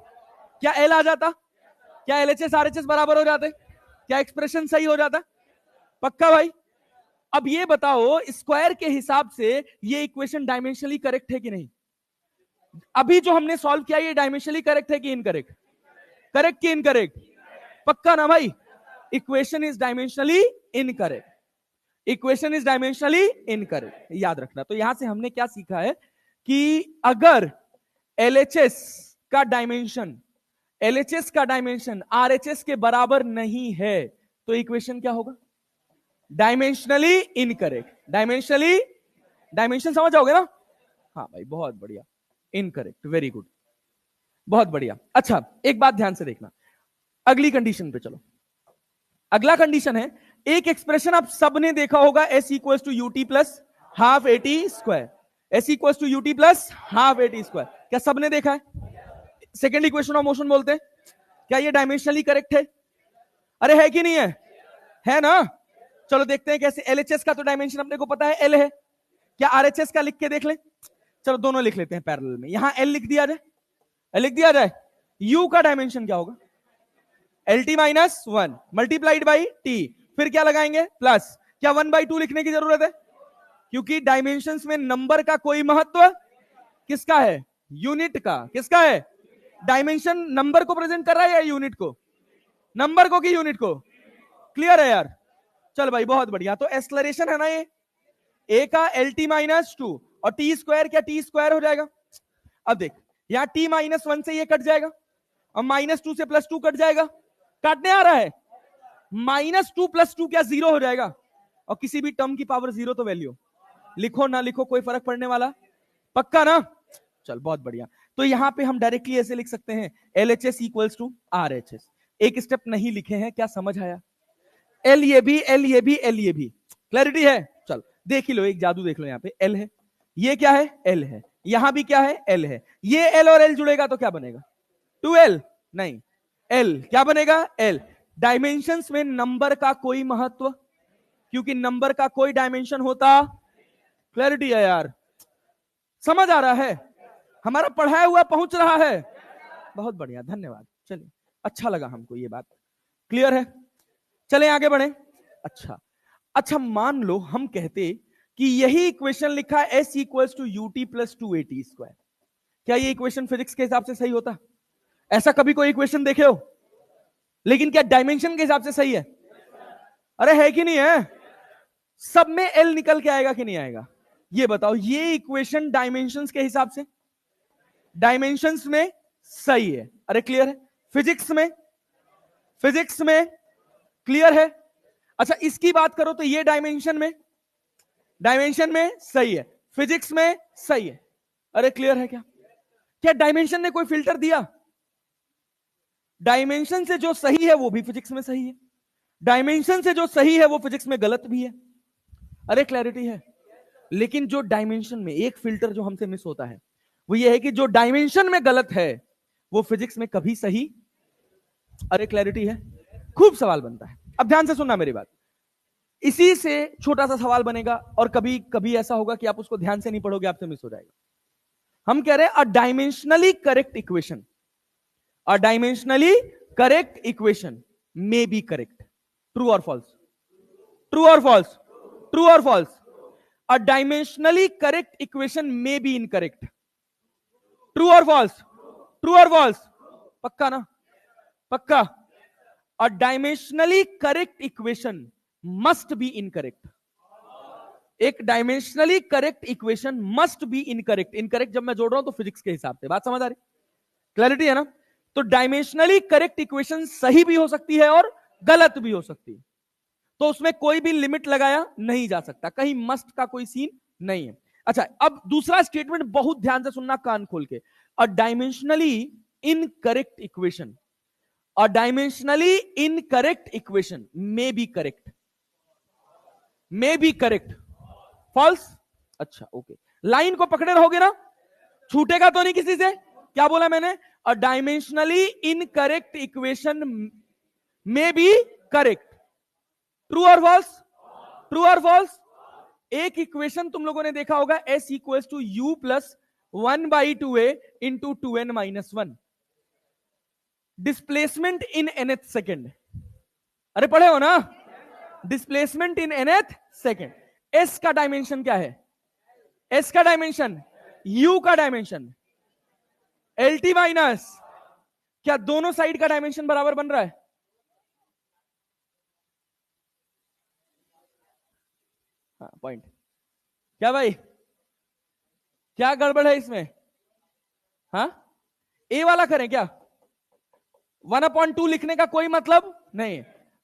क्या L आ जाता? क्या LHS RHS बराबर हो जाते? क्या एक्सप्रेशन सही हो जाता? पक्का भाई? अब ये बताओ, स्क्वायर के हिसाब से ये इक्वेशन डायमेंशनली करेक्ट है कि नहीं? अभी जो हमने सॉल्व किया ये डायमेंशनली करेक्ट है कि इनकरेक्ट? करेक्ट कि इनकरेक्ट? पक्का ना भाई? Equation is dimensionally incorrect, equation is dimensionally incorrect, याद रखना। तो यहां से हमने क्या सीखा है कि अगर LHS का डायमेंशन, LHS का डायमेंशन RHS के बराबर नहीं है तो इक्वेशन क्या होगा? Dimensionally incorrect. डायमेंशनली, डायमेंशन समझ जाओगे ना? हाँ भाई बहुत बढ़िया, इनकरेक्ट, वेरी गुड, बहुत बढ़िया। अच्छा एक बात ध्यान से देखना, अगली कंडीशन पे चलो। अगला कंडीशन है, एक एक्सप्रेशन आप सबने देखा होगा, S = UT + ½ AT², S = UT + ½ AT²। क्या सबने देखा है? सेकेंड इक्वेशन ऑफ मोशन बोलते हैं। क्या ये डायमेंशनली करेक्ट है? अरे है कि नहीं है? है ना? चलो देखते हैं कैसे। LHS का तो डायमेंशन अपने को पता है L है, क्या RHS का लिख के देख लें? चलो दोनों लिख लेते हैं पैरेलल में। यहां L लिख दिया जाए, लिख दिया जाए। U का डायमेंशन क्या होगा? LT -1 मल्टीप्लाइड बाई T, फिर क्या लगाएंगे? प्लस। क्या 1/2 लिखने की जरूरत है? क्योंकि डायमेंशंस में नंबर का कोई महत्व किसका है? यूनिट का। किसका है? डायमेंशन नंबर को प्रेजेंट कर रहा है या यूनिट को? नंबर को कि यूनिट को? क्लियर है यार? चल भाई बहुत बढ़िया। तो एक्सलरेशन है ना ये, A का LT -2 और T² क्या T² हो जाएगा? अब देख यहां T -1 से ये कट जाएगा और -2 से +2 कट जाएगा, काटने आ रहा है। -2 + 2 क्या 0 हो जाएगा? और किसी भी टर्म की पावर 0 तो वैल्यू, लिखो ना लिखो कोई फर्क पड़ने वाला? पक्का ना? चल बहुत बढ़िया। तो यहां पे हम डायरेक्टली ऐसे लिख सकते हैं LHS इक्वल्स टू RHS। एक स्टेप नहीं लिखे हैं, क्या समझ आया? एल ये भी, एल ये भी, एल ये भी, क्लैरिटी है? चल देख ही लो, एक जादू देख लो। यहां पे एल है, ये क्या है? एल है, यहां भी क्या है? एल है। ये एल और एल जुड़ेगा तो क्या बनेगा? 2L। नहीं, एल क्या बनेगा? एल। डायमेंशंस में नंबर का कोई महत्व, क्योंकि नंबर का कोई डायमेंशन होता, क्लैरिटी है यार? समझ आ रहा है? हमारा पढ़ाया हुआ पहुंच रहा है? बहुत बढ़िया, धन्यवाद। चलिए, अच्छा लगा हमको ये बात, क्लियर है? चलें आगे बढ़े। अच्छा, मान लो हम कहते कि यही इक्वेशन लिखा है S equals to UT plus 2AT square, क्या ये इक्वेशन फिजिक्स के हिसाब से सही होता? ऐसा कभी कोई इक्वेशन देखे हो? लेकिन क्या डायमेंशन के हिसाब से सही है? अरे है कि नहीं है? सब में L निकल के आएगा कि नहीं आएगा? ये बताओ, ये इक्वेशन डायमेंशंस के हिसाब से, डायमेंशंस में सही है? अरे क्लियर है? फिजिक्स में क्लियर है? अच्छा, इसकी बात करो तो ये डायमेंशन में सही है, फिजिक्स में सही है। अरे क्लियर है? क्या डायमेंशन ने कोई फिल्टर दिया? डायमेंशन से जो सही है वो भी फिजिक्स में सही है, डायमेंशन से जो सही है वो फिजिक्स में गलत भी है। अरे क्लैरिटी है? लेकिन जो डायमेंशन में एक फिल्टर जो हमसे मिस होता है वो ये है कि जो डायमेंशन में गलत है वो फिजिक्स में कभी सही। अरे क्लैरिटी है? खूब सवाल बनता है। अब ध्यान से सुनना मेरी बात, इसी से छोटा सा सवाल बनेगा और कभी कभी ऐसा होगा कि आप उसको ध्यान से नहीं पढ़ोगे, आपसे मिस हो जाएगा। हम कह रहे हैं a dimensionally correct equation may be correct. True और फॉल्स? ट्रू और false? A dimensionally correct equation may be incorrect. True और फॉल्स? पक्का ना? पक्का? A dimensionally correct equation must be incorrect. एक dimensionally correct equation must be incorrect जब मैं जोड़ रहा हूं तो फिजिक्स के हिसाब से। बात समझ आ रही? क्लैरिटी है ना? तो डायमेंशनली करेक्ट इक्वेशन सही भी हो सकती है और गलत भी हो सकती है, तो उसमें कोई भी लिमिट लगाया नहीं जा सकता, कहीं मस्ट का कोई सीन नहीं है। अच्छा, अब दूसरा स्टेटमेंट बहुत ध्यान से सुनना, कान खोल के। A dimensionally incorrect equation may be correct. False? अच्छा ओके, लाइन को पकड़े रहोगे ना, छूटेगा तो नहीं किसी से। क्या बोला मैंने? A dimensionally incorrect equation may be correct. True और फॉल्स? एक इक्वेशन तुम लोगों ने देखा होगा, S equals to U plus 1/2A into 2n-1, displacement in nth second. अरे पढ़े हो ना? Displacement in nth second. S का डायमेंशन क्या है? S का डायमेंशन, U का डायमेंशन, LT माइनस, क्या दोनों साइड का डायमेंशन बराबर बन रहा है? हाँ पॉइंट। क्या भाई, क्या गड़बड़ है इसमें? हाँ, ए वाला करें क्या? 1/2 लिखने का कोई मतलब नहीं।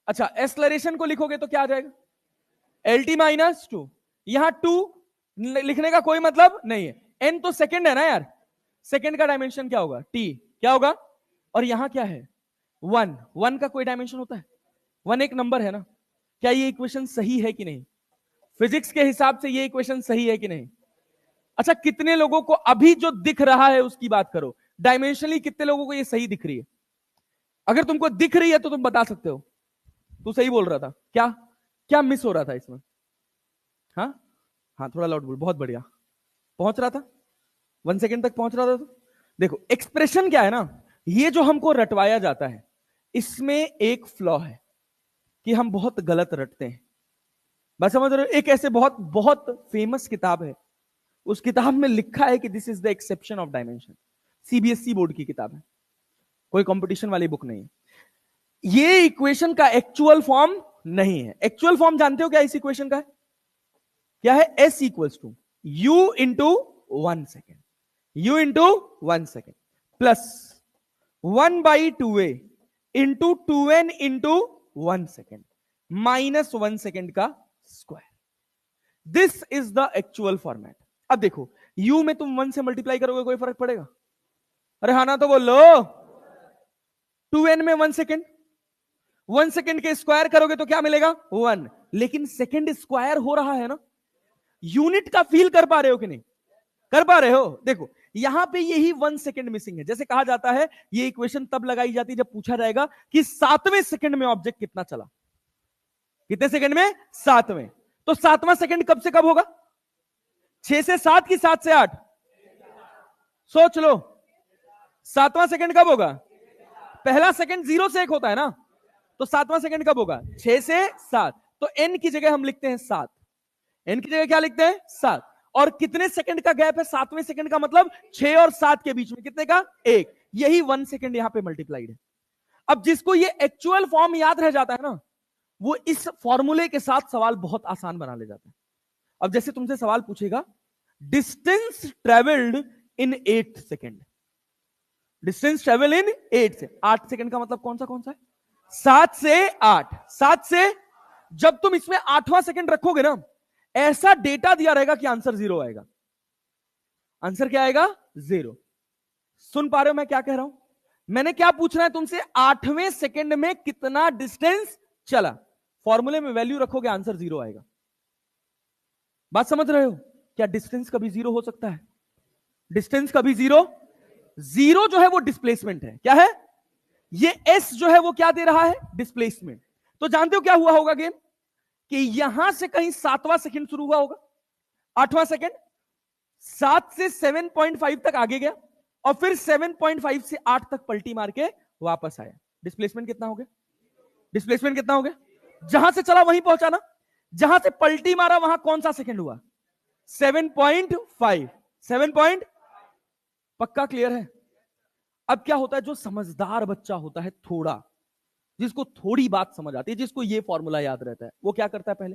अच्छा, एक्सलरेशन को लिखोगे तो क्या आ जाएगा? LT-2। यहां 2 लिखने का कोई मतलब नहीं है, n तो सेकंड है ना यार, सेकंड का डायमेंशन क्या होगा? t। क्या होगा? और यहां क्या है? 1 का कोई डायमेंशन होता है? 1 एक नंबर है ना? क्या ये इक्वेशन सही है कि नहीं? फिजिक्स के हिसाब से ये इक्वेशन सही है कि नहीं? अच्छा, कितने लोगों को अभी जो दिख रहा है उसकी बात करो, डायमेंशनली कितने लोगों को ये सही दिख रही है? अगर तुमको दिख रही है तो तुम बता सकते हो, तू सही बोल रहा था। क्या क्या मिस हो रहा था इसमें? हाँ थोड़ा लाउड बोल। बहुत बढ़िया, पहुंच रहा था, 1 सेकेंड तक पहुंच रहा था। तो देखो एक्सप्रेशन क्या है ना, ये जो हमको रटवाया जाता है इसमें एक फ्लॉ है कि हम बहुत गलत रटते हैं। बस समझ रहे हो? एक ऐसे बहुत बहुत फेमस किताब है, उस किताब में लिखा है कि this is the exception of dimension. CBSE board की किताब है, कोई कंपटीशन वाली बुक नहीं है। ये इक्वेशन का एक्चुअल फॉर्म नहीं है। एक्चुअल फॉर्म जानते हो क्या इस इक्वेशन का है? क्या है? S equals to U into 1 second, U into 1 second plus 1/2A into 2n into 1 second minus 1 second का square. This is the actual format. अब देखो, u में तुम 1 से मल्टीप्लाई करोगे कोई फर्क पड़ेगा? अरे हाँ ना तो बोलो। 2n में 1 सेकेंड, 1 सेकेंड के स्क्वायर करोगे तो क्या मिलेगा? 1। लेकिन सेकेंड स्क्वायर हो रहा है ना, यूनिट का फील कर पा रहे हो कि नहीं? कर पा रहे हो? देखो यहां पे यही 1 सेकेंड मिसिंग है। जैसे कहा जाता है ये इक्वेशन तब लगाई जाती है जब पूछा जाएगा कि 7वें सेकेंड में ऑब्जेक्ट कितना चला। कितने सेकेंड में? 7वें। तो 7वां सेकेंड कब से कब होगा? 6 से 7 की 7 से 8? सोच लो, 7वां सेकेंड कब होगा? पहला सेकेंड 0 से 1 होता है ना, तो 7वां सेकेंड कब होगा? 6 से 7। तो n की जगह हम लिखते हैं 7। n की जगह क्या लिखते हैं? 7। और कितने सेकंड का गैप है 7वें सेकंड का? मतलब 6 और 7 के बीच में कितने का? 1। यही 1 सेकंड यहां पे मल्टीप्लाइड है। अब जिसको ये एक्चुअल फॉर्म याद रह जाता है ना, वो इस फॉर्मूले के साथ सवाल बहुत आसान बना ले जाता है। अब जैसे तुमसे सवाल पूछेगा distance travelled in 8 second, distance travel in 8 से 8 सेकेंड का मतलब कौन सा है? 7 से 8। 7 से जब तुम इसमें 8वां सेकेंड रखोगे ना, ऐसा डेटा दिया रहेगा कि आंसर 0 आएगा। आंसर क्या आएगा? 0। सुन पा रहे हो मैं क्या कह रहा हूं? मैंने क्या पूछना है तुमसे? 8वें सेकेंड में कितना डिस्टेंस चला। फॉर्मूले में वैल्यू रखोगे, आंसर 0 आएगा। बात समझ रहे हो? क्या डिस्टेंस कभी 0 हो सकता है? डिस्टेंस कभी 0? 0 जो है वो डिस्प्लेसमेंट है। क्या है? ये s जो है वो क्या दे रहा है? डिस्प्लेसमेंट। तो जानते हो क्या हुआ होगा गेम? कि यहां से कहीं 7वां सेकंड शुरू हुआ होगा, 8वां सेकंड 7 से 7.5 तक आगे गया और फिर 7.5 से 8 तक पलटी मार के वापस आया। डिस्प्लेसमेंट कितना हो गया? डिस्प्लेसमेंट कितना हो गया? जहां से चला वहीं पहुंचा ना, जहां से पलटी मारा वहां कौन सा सेकंड हुआ? 7.5। 7 पक्का क्लियर है? अब क्या होता है, जो समझदार बच्चा होता है थोड़ा, जिसको थोड़ी बात समझ आती है, जिसको ये फॉर्मूला याद रहता है, वो क्या करता है? पहले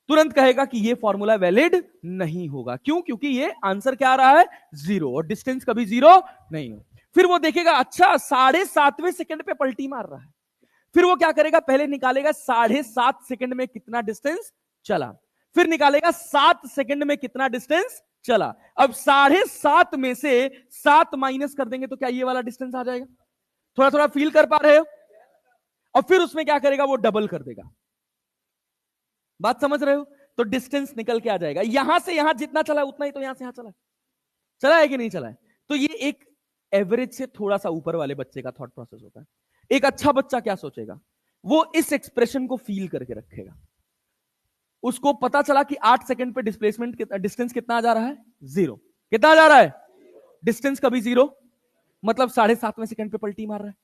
तुरंत कहेगा कि ये फॉर्मूला वैलिड नहीं होगा। क्यों? क्योंकि ये आंसर क्या आ रहा है? 0, और डिस्टेंस कभी 0 नहीं हो। फिर वो देखेगा अच्छा 7.5वें सेकंड पे पलटी मार रहा है, फिर वो क्या करेगा? पहले निकालेगा 7.5 सेकंड में कितना डिस्टेंस चला, फिर निकालेगा 7 सेकंड में कितना डिस्टेंस चला। अब 7.5 में से 7 माइनस कर देंगे तो क्या ये वाला डिस्टेंस आ जाएगा? थोड़ा थोड़ा फील कर पा रहे हो? और फिर उसमें क्या करेगा? वो डबल कर देगा। बात समझ रहे हो? तो डिस्टेंस निकल के आ जाएगा। यहां से यहां जितना चला उतना ही तो यहां से यहां चला, चला है कि नहीं चला है? तो ये एक एवरेज से थोड़ा सा ऊपर वाले बच्चे का थॉट प्रोसेस होता है। एक अच्छा बच्चा क्या सोचेगा? वो इस एक्सप्रेशन को फील करके रखेगा। उसको पता चला कि 8 सेकंड पे डिस्प्लेसमेंट डिस्टेंस कितना आ जा रहा है? 0। कितना आ जा रहा है? डिस्टेंस कभी 0, मतलब 7.5वें सेकंड पे पलटी मार रहा है।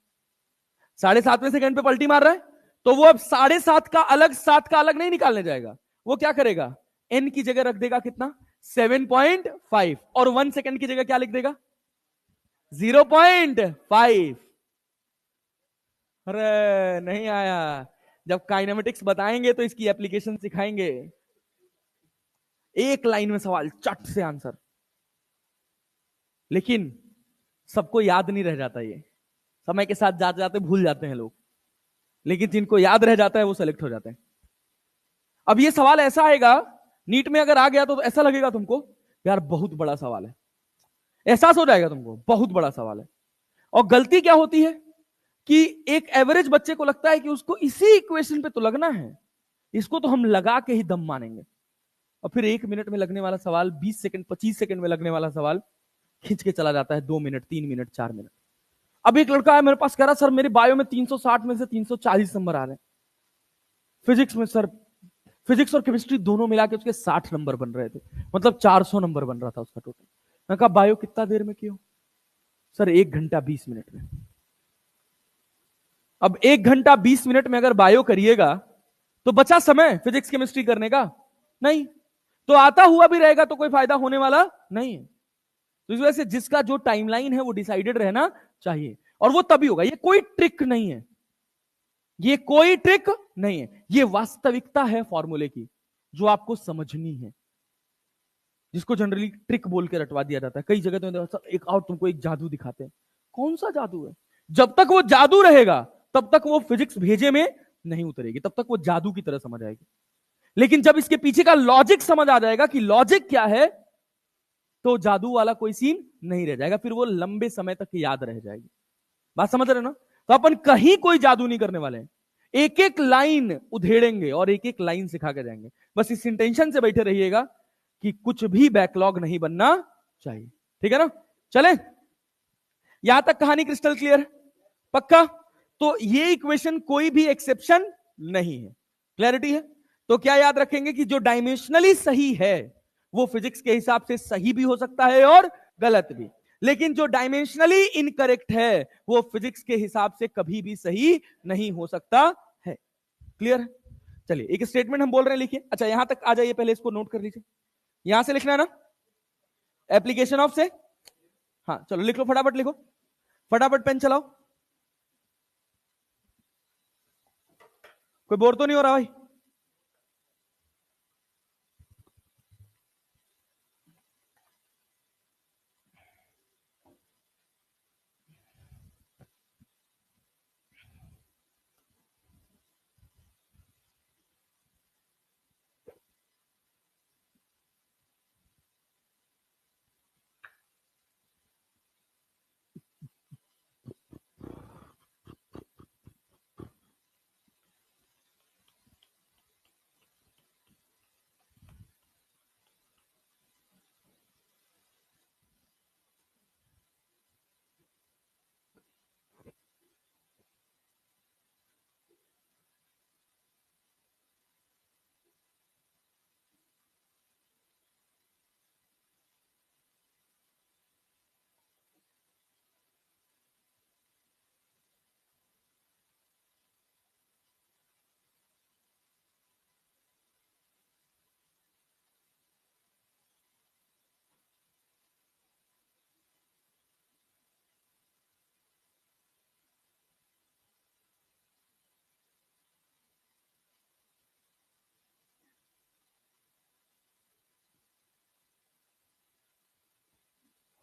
7.5वें सेकंड पे पलटी मार रहा है, तो वो अब 7.5 का अलग 7 का अलग नहीं निकालने जाएगा। वो क्या करेगा? n की जगह रख देगा कितना? 7.5, और 1 सेकंड की जगह क्या लिख देगा? 0.5। अरे नहीं आया। जब काइनेमेटिक्स बताएंगे तो इसकी एप्लीकेशन सिखाएंगे। एक लाइन में सवाल, चट से आंसर। लेकिन सबको याद नहीं रह जाता, ये समय के साथ जाते जाते भूल जाते हैं लोग, लेकिन जिनको याद रह जाता है वो सेलेक्ट हो जाते हैं। अब ये सवाल ऐसा आएगा नीट में, अगर आ गया तो ऐसा लगेगा तुमको यार बहुत बड़ा सवाल है, एहसास हो जाएगा तुमको बहुत बड़ा सवाल है। और गलती क्या होती है कि एक एवरेज बच्चे को लगता है कि उसको इसी इक्वेशन पे तो लगना है, इसको तो हम लगा के ही दम मानेंगे। और फिर 1 मिनट में लगने वाला सवाल 20 सेकंड 25 सेकंड में लगने वाला सवाल खींच के चला जाता है 2 मिनट 3 मिनट 4 मिनट। अब एक लड़का है मेरे पास, कह रहा सर मेरे बायो में 360 में से 340 नंबर आ रहे हैं, फिजिक्स में सर, फिजिक्स और केमिस्ट्री दोनों मिला के उसके 60 नंबर बन रहे थे, मतलब 400 नंबर बन रहा था उसका टोटल। मैं कहा बायो कितना देर में किया? सर 1 घंटा 20 मिनट में। अब 1 घंटा 20 मिनट में अगर बायो करिएगा तो बचा समय फिजिक्स केमिस्ट्री करने का? नहीं। तो आता हुआ भी रहेगा तो कोई फायदा होने वाला नहीं है। तो इस वजह से जिसका जो टाइमलाइन है वो डिसाइडेड रहना चाहिए, और वो तभी होगा। ये कोई ट्रिक नहीं है, ये कोई ट्रिक नहीं है, ये वास्तविकता है फॉर्मूले की जो आपको समझनी है, जिसको जनरली ट्रिक बोल के रटवा दिया जाता है। कई जगह तो एक और तुमको एक जादू दिखाते हैं। कौन सा जादू है? जब तक वो जादू रहेगा तब तक वो फिजिक्स भेजे में नहीं उतरेगी, तब तक वो जादू की तरह समझ आएगी। लेकिन जब इसके पीछे का लॉजिक समझ आ जाएगा कि लॉजिक क्या है, तो जादू वाला कोई सीन नहीं रह जाएगा, फिर वो लंबे समय तक याद रह जाएगी। बात समझ रहे हो ना? तो अपन कहीं कोई जादू नहीं करने वाले हैं, एक एक लाइन उधेड़ेंगे और एक एक लाइन सिखा के जाएंगे। बस इस इंटेंशन से बैठे रहिएगा कि कुछ भी बैकलॉग नहीं बनना चाहिए, ठीक है ना? चले, यहां तक कहानी क्रिस्टल क्लियर? पक्का? तो ये इक्वेशन कोई भी एक्सेप्शन नहीं है, क्लैरिटी है? तो क्या याद रखेंगे कि जो डायमेंशनली सही है वो फिजिक्स के हिसाब से सही भी हो सकता है और गलत भी, लेकिन जो डायमेंशनली इनकरेक्ट है वो फिजिक्स के हिसाब से कभी भी सही नहीं हो सकता है। क्लियर है? चलिए, एक स्टेटमेंट हम बोल रहे हैं, लिखिए। अच्छा, यहां तक आ जाइए, पहले इसको नोट कर लीजिए। यहां से लिखना है ना, एप्लीकेशन ऑफ से। हाँ चलो लिख लो, फटाफट लिखो, फटाफट पेन चलाओ। कोई बोर तो नहीं हो रहा भाई?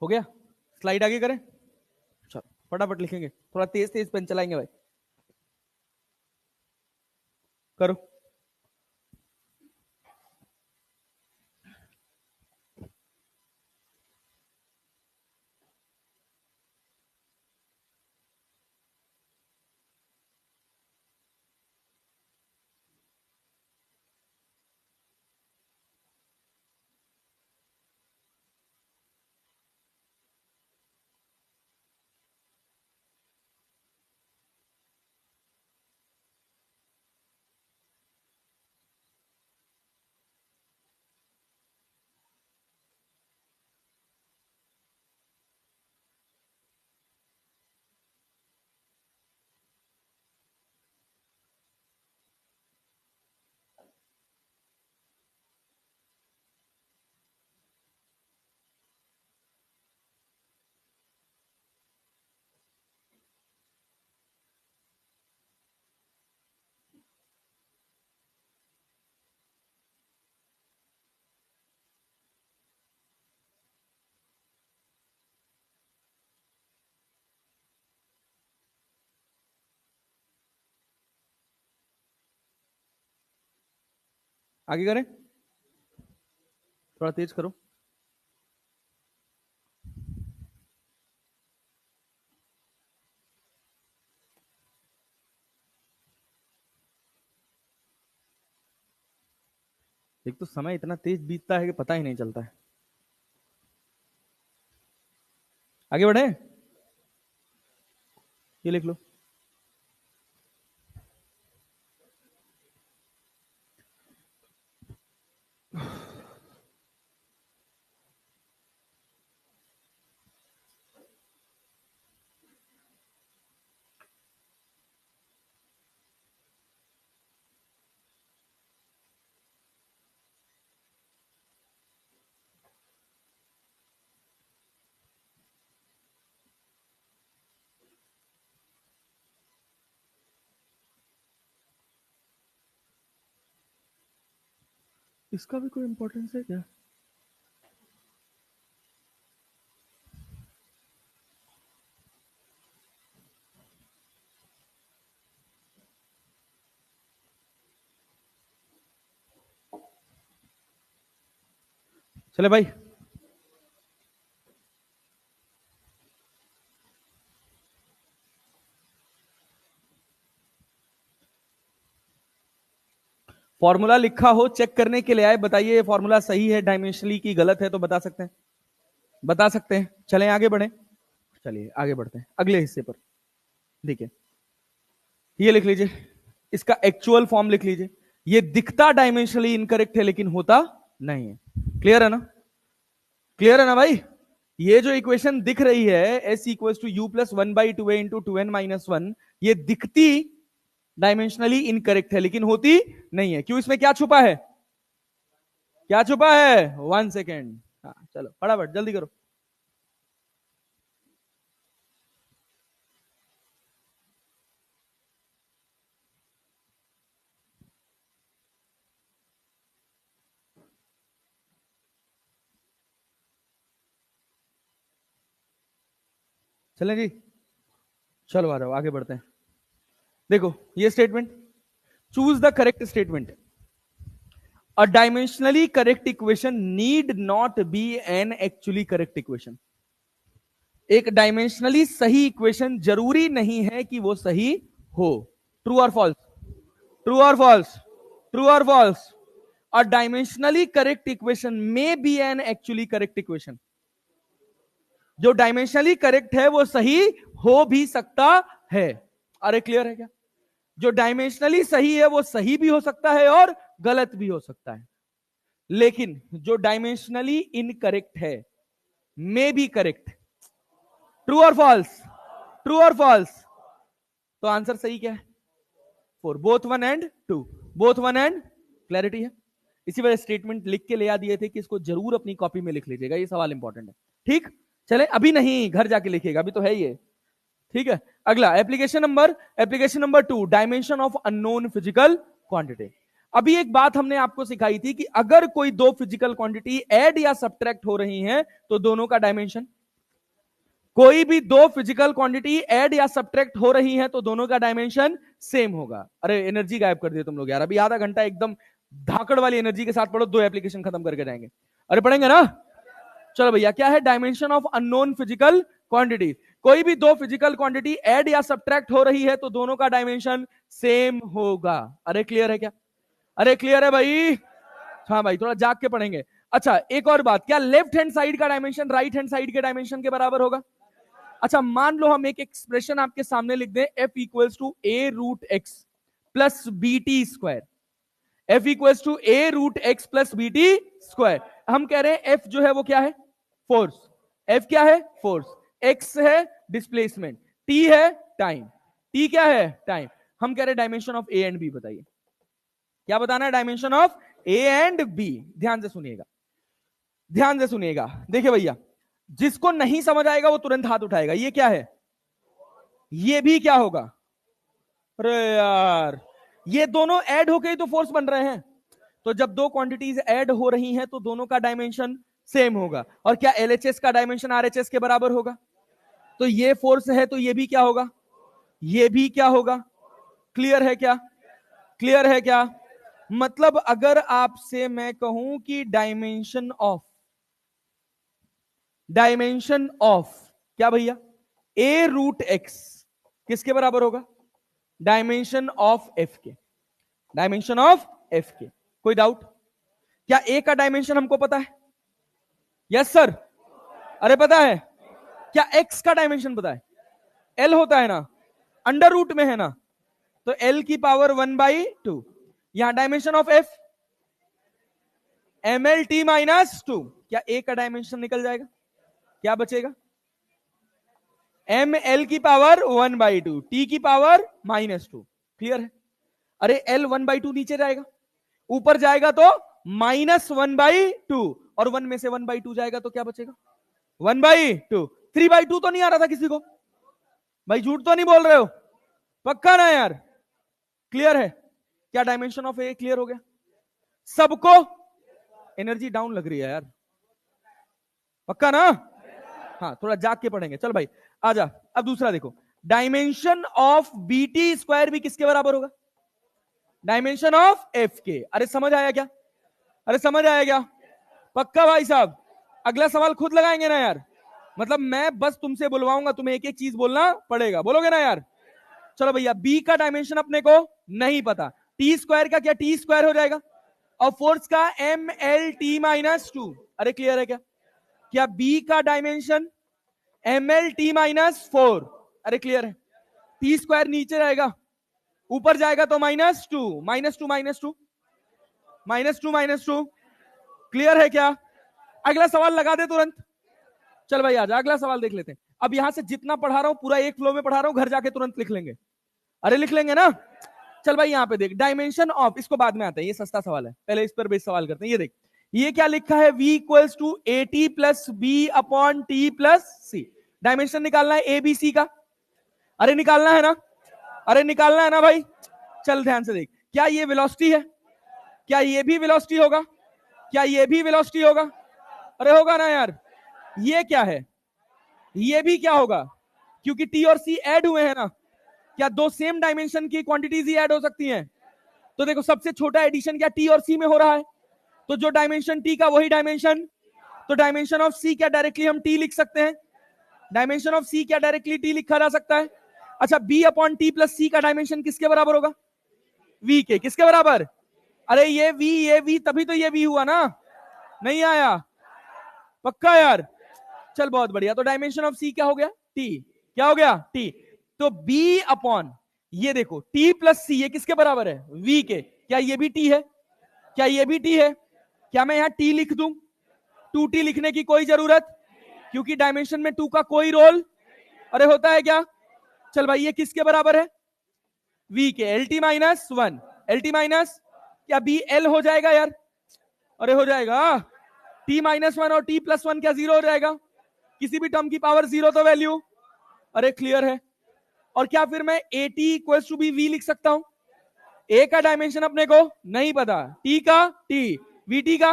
हो गया? स्लाइड आगे करें? चलो फटाफट लिखेंगे, थोड़ा तेज तेज पेन चलाएंगे भाई। करो। आगे करें, थोड़ा तेज करो। एक तो समय इतना तेज बीतता है कि पता ही नहीं चलता है। आगे बढ़े, ये लिख लो। इसका भी कोई इंपॉर्टेंस है क्या? चले भाई, फॉर्मूला लिखा हो, चेक करने के लिए आए, बताइए ये फॉर्मूला सही है डायमेंशनली की गलत है, तो बता सकते हैं, बता सकते हैं। चलें आगे बढ़े, चलिए आगे बढ़ते हैं अगले हिस्से पर। देखिए ये लिख लीजिए, इसका एक्चुअल फॉर्म लिख लीजिए। ये दिखता डायमेंशनली इनकरेक्ट है लेकिन होता नहीं है। क्लियर है ना, क्लियर है ना भाई। ये जो इक्वेशन दिख रही है s equal to u plus one by two a into two n minus one, ये दिखती डायमेंशनली इनकरेक्ट है लेकिन होती नहीं है। क्यों? इसमें क्या छुपा है? क्या छुपा है? 1 सेकेंड। हाँ चलो फटाफट जल्दी करो। चलें जी, चलो आ जाओ आगे बढ़ते हैं। देखो ये statement, choose the correct statement. A dimensionally correct equation need not be an actually correct equation. एक डायमेंशनली सही इक्वेशन जरूरी नहीं है कि वो सही हो। ट्रू और फॉल्स? ट्रू और फॉल्स? ट्रू और false? A dimensionally correct equation may be an actually correct equation. जो डायमेंशनली करेक्ट है वो सही हो भी सकता है। अरे क्लियर है क्या? जो डायमेंशनली सही है वो सही भी हो सकता है और गलत भी हो सकता है। लेकिन जो डायमेंशनली इनकरेक्ट है मे बी करेक्ट। ट्रू और फॉल्स? ट्रू और फॉल्स? तो आंसर सही क्या है? 4, both 1 and 2, both 1 and. Clarity है? इसी वजह स्टेटमेंट लिख के ले आ दिए थे कि इसको जरूर अपनी कॉपी में लिख लीजिएगा, ये सवाल इंपॉर्टेंट है। ठीक, चले अभी नहीं, घर जाके लिखिएगा, अभी तो है ये। ठीक है, अगला application number 2, dimension of unknown physical quantity. अभी एक बात हमने आपको सिखाई थी कि अगर कोई दो फिजिकल क्वांटिटी ऐड या सब्ट्रैक्ट हो रही हैं तो दोनों का डायमेंशन, कोई भी दो फिजिकल क्वांटिटी ऐड या सब्ट्रैक्ट हो रही है तो दोनों का डायमेंशन सेम होगा। अरे एनर्जी गायब कर दिए तुम लोग यार, अभी आधा घंटा एकदम धाकड़ वाली एनर्जी के साथ पढ़ो, 2 एप्लीकेशन खत्म करके जाएंगे। अरे पढ़ेंगे ना, चलो भैया। क्या है dimension of unknown physical quantity? कोई भी दो फिजिकल क्वांटिटी ऐड या सब्ट्रैक्ट हो रही है तो दोनों का डायमेंशन सेम होगा। अरे क्लियर है क्या? अरे क्लियर है भाई? हाँ भाई, थोड़ा जाग के पढ़ेंगे। अच्छा एक और बात, क्या लेफ्ट हैंड साइड का डायमेंशन राइट हैंड साइड के डायमेंशन के बराबर होगा? अच्छा मान लो हम एक एक्सप्रेशन आपके सामने लिख दें, F equals to a root x plus b t square. F equals to a root x plus b t square. हम कह रहे हैं एफ जो है वो क्या है? फोर्स। एफ क्या है? फोर्स। एक्स है डिस्प्लेसमेंट, टी है टाइम। टी क्या है? टाइम। हम कह रहे हैं dimension of a and b बताइए। क्या बताना है? Dimension of a and b. ध्यान से सुनिएगा, ध्यान से सुनिएगा। देखिए भैया, जिसको नहीं समझ आएगा वो तुरंत हाथ उठाएगा। ये क्या है? ये भी क्या होगा? अरे यार, ये दोनों ऐड होके ही तो फोर्स बन रहे हैं। तो जब दो क्वांटिटीज ऐड हो रही हैं तो दोनों का डायमेंशन सेम होगा। और क्या एलएचएस का डायमेंशन आरएचएस के बराबर होगा? तो ये फोर्स है तो ये भी क्या होगा? ये भी क्या होगा? क्लियर है क्या? क्लियर है क्या? मतलब अगर आपसे मैं कहूं कि डायमेंशन ऑफ क्या भैया? ए रूट एक्स किसके बराबर होगा? डायमेंशन ऑफ एफ के। डायमेंशन ऑफ एफ के। कोई डाउट? क्या ए का डायमेंशन हमको पता है? Yes sir. अरे पता है। क्या एक्स का डायमेंशन पता है? एल होता है ना, अंडर रूट में है ना, तो एल की पावर 1/2। यहां dimension of F M L T -2। क्या ए का डायमेंशन निकल जाएगा? क्या बचेगा? एम एल की पावर 1/2, टी की पावर -2। क्लियर है? अरे एल 1/2 नीचे जाएगा, ऊपर जाएगा तो -1/2, और 1 में से 1/2 जाएगा तो क्या बचेगा? 1/2। 3/2 तो नहीं आ रहा था किसी को? भाई झूठ तो नहीं बोल रहे हो? पक्का ना यार? क्लियर है? क्या डायमेंशन ऑफ ए क्लियर हो गया सबको? एनर्जी डाउन लग रही है यार, पक्का ना? हाँ थोड़ा जाग के पढ़ेंगे। चल भाई आजा। अब दूसरा देखो, डायमेंशन ऑफ बीटी स्क्वायर भी किसके बराबर होगा? डायमेंशन ऑफ एफ के। अरे समझ आया क्या? अरे समझ आया क्या? पक्का भाई साहब? अगला सवाल खुद लगाएंगे ना यार? मतलब मैं बस तुमसे बुलवाऊंगा, तुम्हें एक एक चीज बोलना पड़ेगा, बोलोगे ना यार? चलो भैया, बी का डायमेंशन अपने को नहीं पता, टी स्क्वायर का क्या टी स्क्वायर हो जाएगा, और फोर्स का M L T minus two. अरे क्लियर है क्या? क्या बी का dimension M L T minus four. अरे क्लियर है? टी स्क्वायर नीचे रहेगा, ऊपर जाएगा तो minus two minus two minus two minus two minus two. Clear है क्या? अगला सवाल लगा दे तुरंत। चल भाई आजा, अगला सवाल देख लेते हैं। अब यहां से जितना पढ़ा रहा हूं पूरा एक फ्लो में पढ़ा रहा हूं, घर जाके तुरंत लिख लेंगे। अरे लिख लेंगे ना? चल भाई यहां पे देख, डायमेंशन ऑफ, इसको बाद में आता है, ये सस्ता सवाल है, पहले इस पर बेस सवाल करते हैं। ये देख, ये क्या लिखा है, v equals to a t plus b upon t plus c. Dimension निकालना है ए बी सी का। अरे निकालना है ना? अरे निकालना है ना भाई? चल ध्यान से देख, क्या ये वेलोसिटी है? क्या ये भी वेलोसिटी होगा? क्या ये भी वेलोसिटी होगा? अरे होगा ना यार। ये क्या है? ये भी क्या होगा? क्योंकि टी और सी ऐड हुए हैं ना। क्या दो सेम डायमेंशन की क्वांटिटीज ही ऐड हो सकती हैं? तो देखो सबसे छोटा एडिशन क्या टी और सी में हो रहा है, तो जो डायमेंशन टी का वही डायमेंशन, तो डायमेंशन ऑफ सी क्या डायरेक्टली हम टी लिख सकते हैं? डायमेंशन ऑफ सी क्या डायरेक्टली टी लिखा जा सकता है? अच्छा, बी अपॉन टी प्लस सी का डायमेंशन किसके बराबर होगा? वी के। किसके बराबर? अरे ये वी तभी तो ये वी हुआ ना। नहीं आया? पक्का यार? चल बहुत बढ़िया। तो डायमेंशन ऑफ सी क्या हो गया? टी। क्या हो गया? टी। तो बी अपॉन, ये देखो टी प्लस सी, ये किसके बराबर है? वी के। क्या ये भी टी है? क्या ये भी टी है? क्या मैं यहां टी लिख दूं? 2t लिखने की कोई जरूरत, क्योंकि डायमेंशन में 2 का कोई रोल अरे होता है क्या? चल भाई ये किसके बराबर है? v के। L T minus one, L T minus, क्या बी एल हो जाएगा यार? अरे हो जाएगा। t माइनस वन और t प्लस वन क्या जीरो हो जाएगा? किसी भी टर्म की पावर जीरो तो वैल्यू। अरे क्लियर है? और क्या फिर मैं a t equals to b v लिख सकता हूं? ए का डायमेंशन अपने को नहीं पता, टी का टी, वी टी का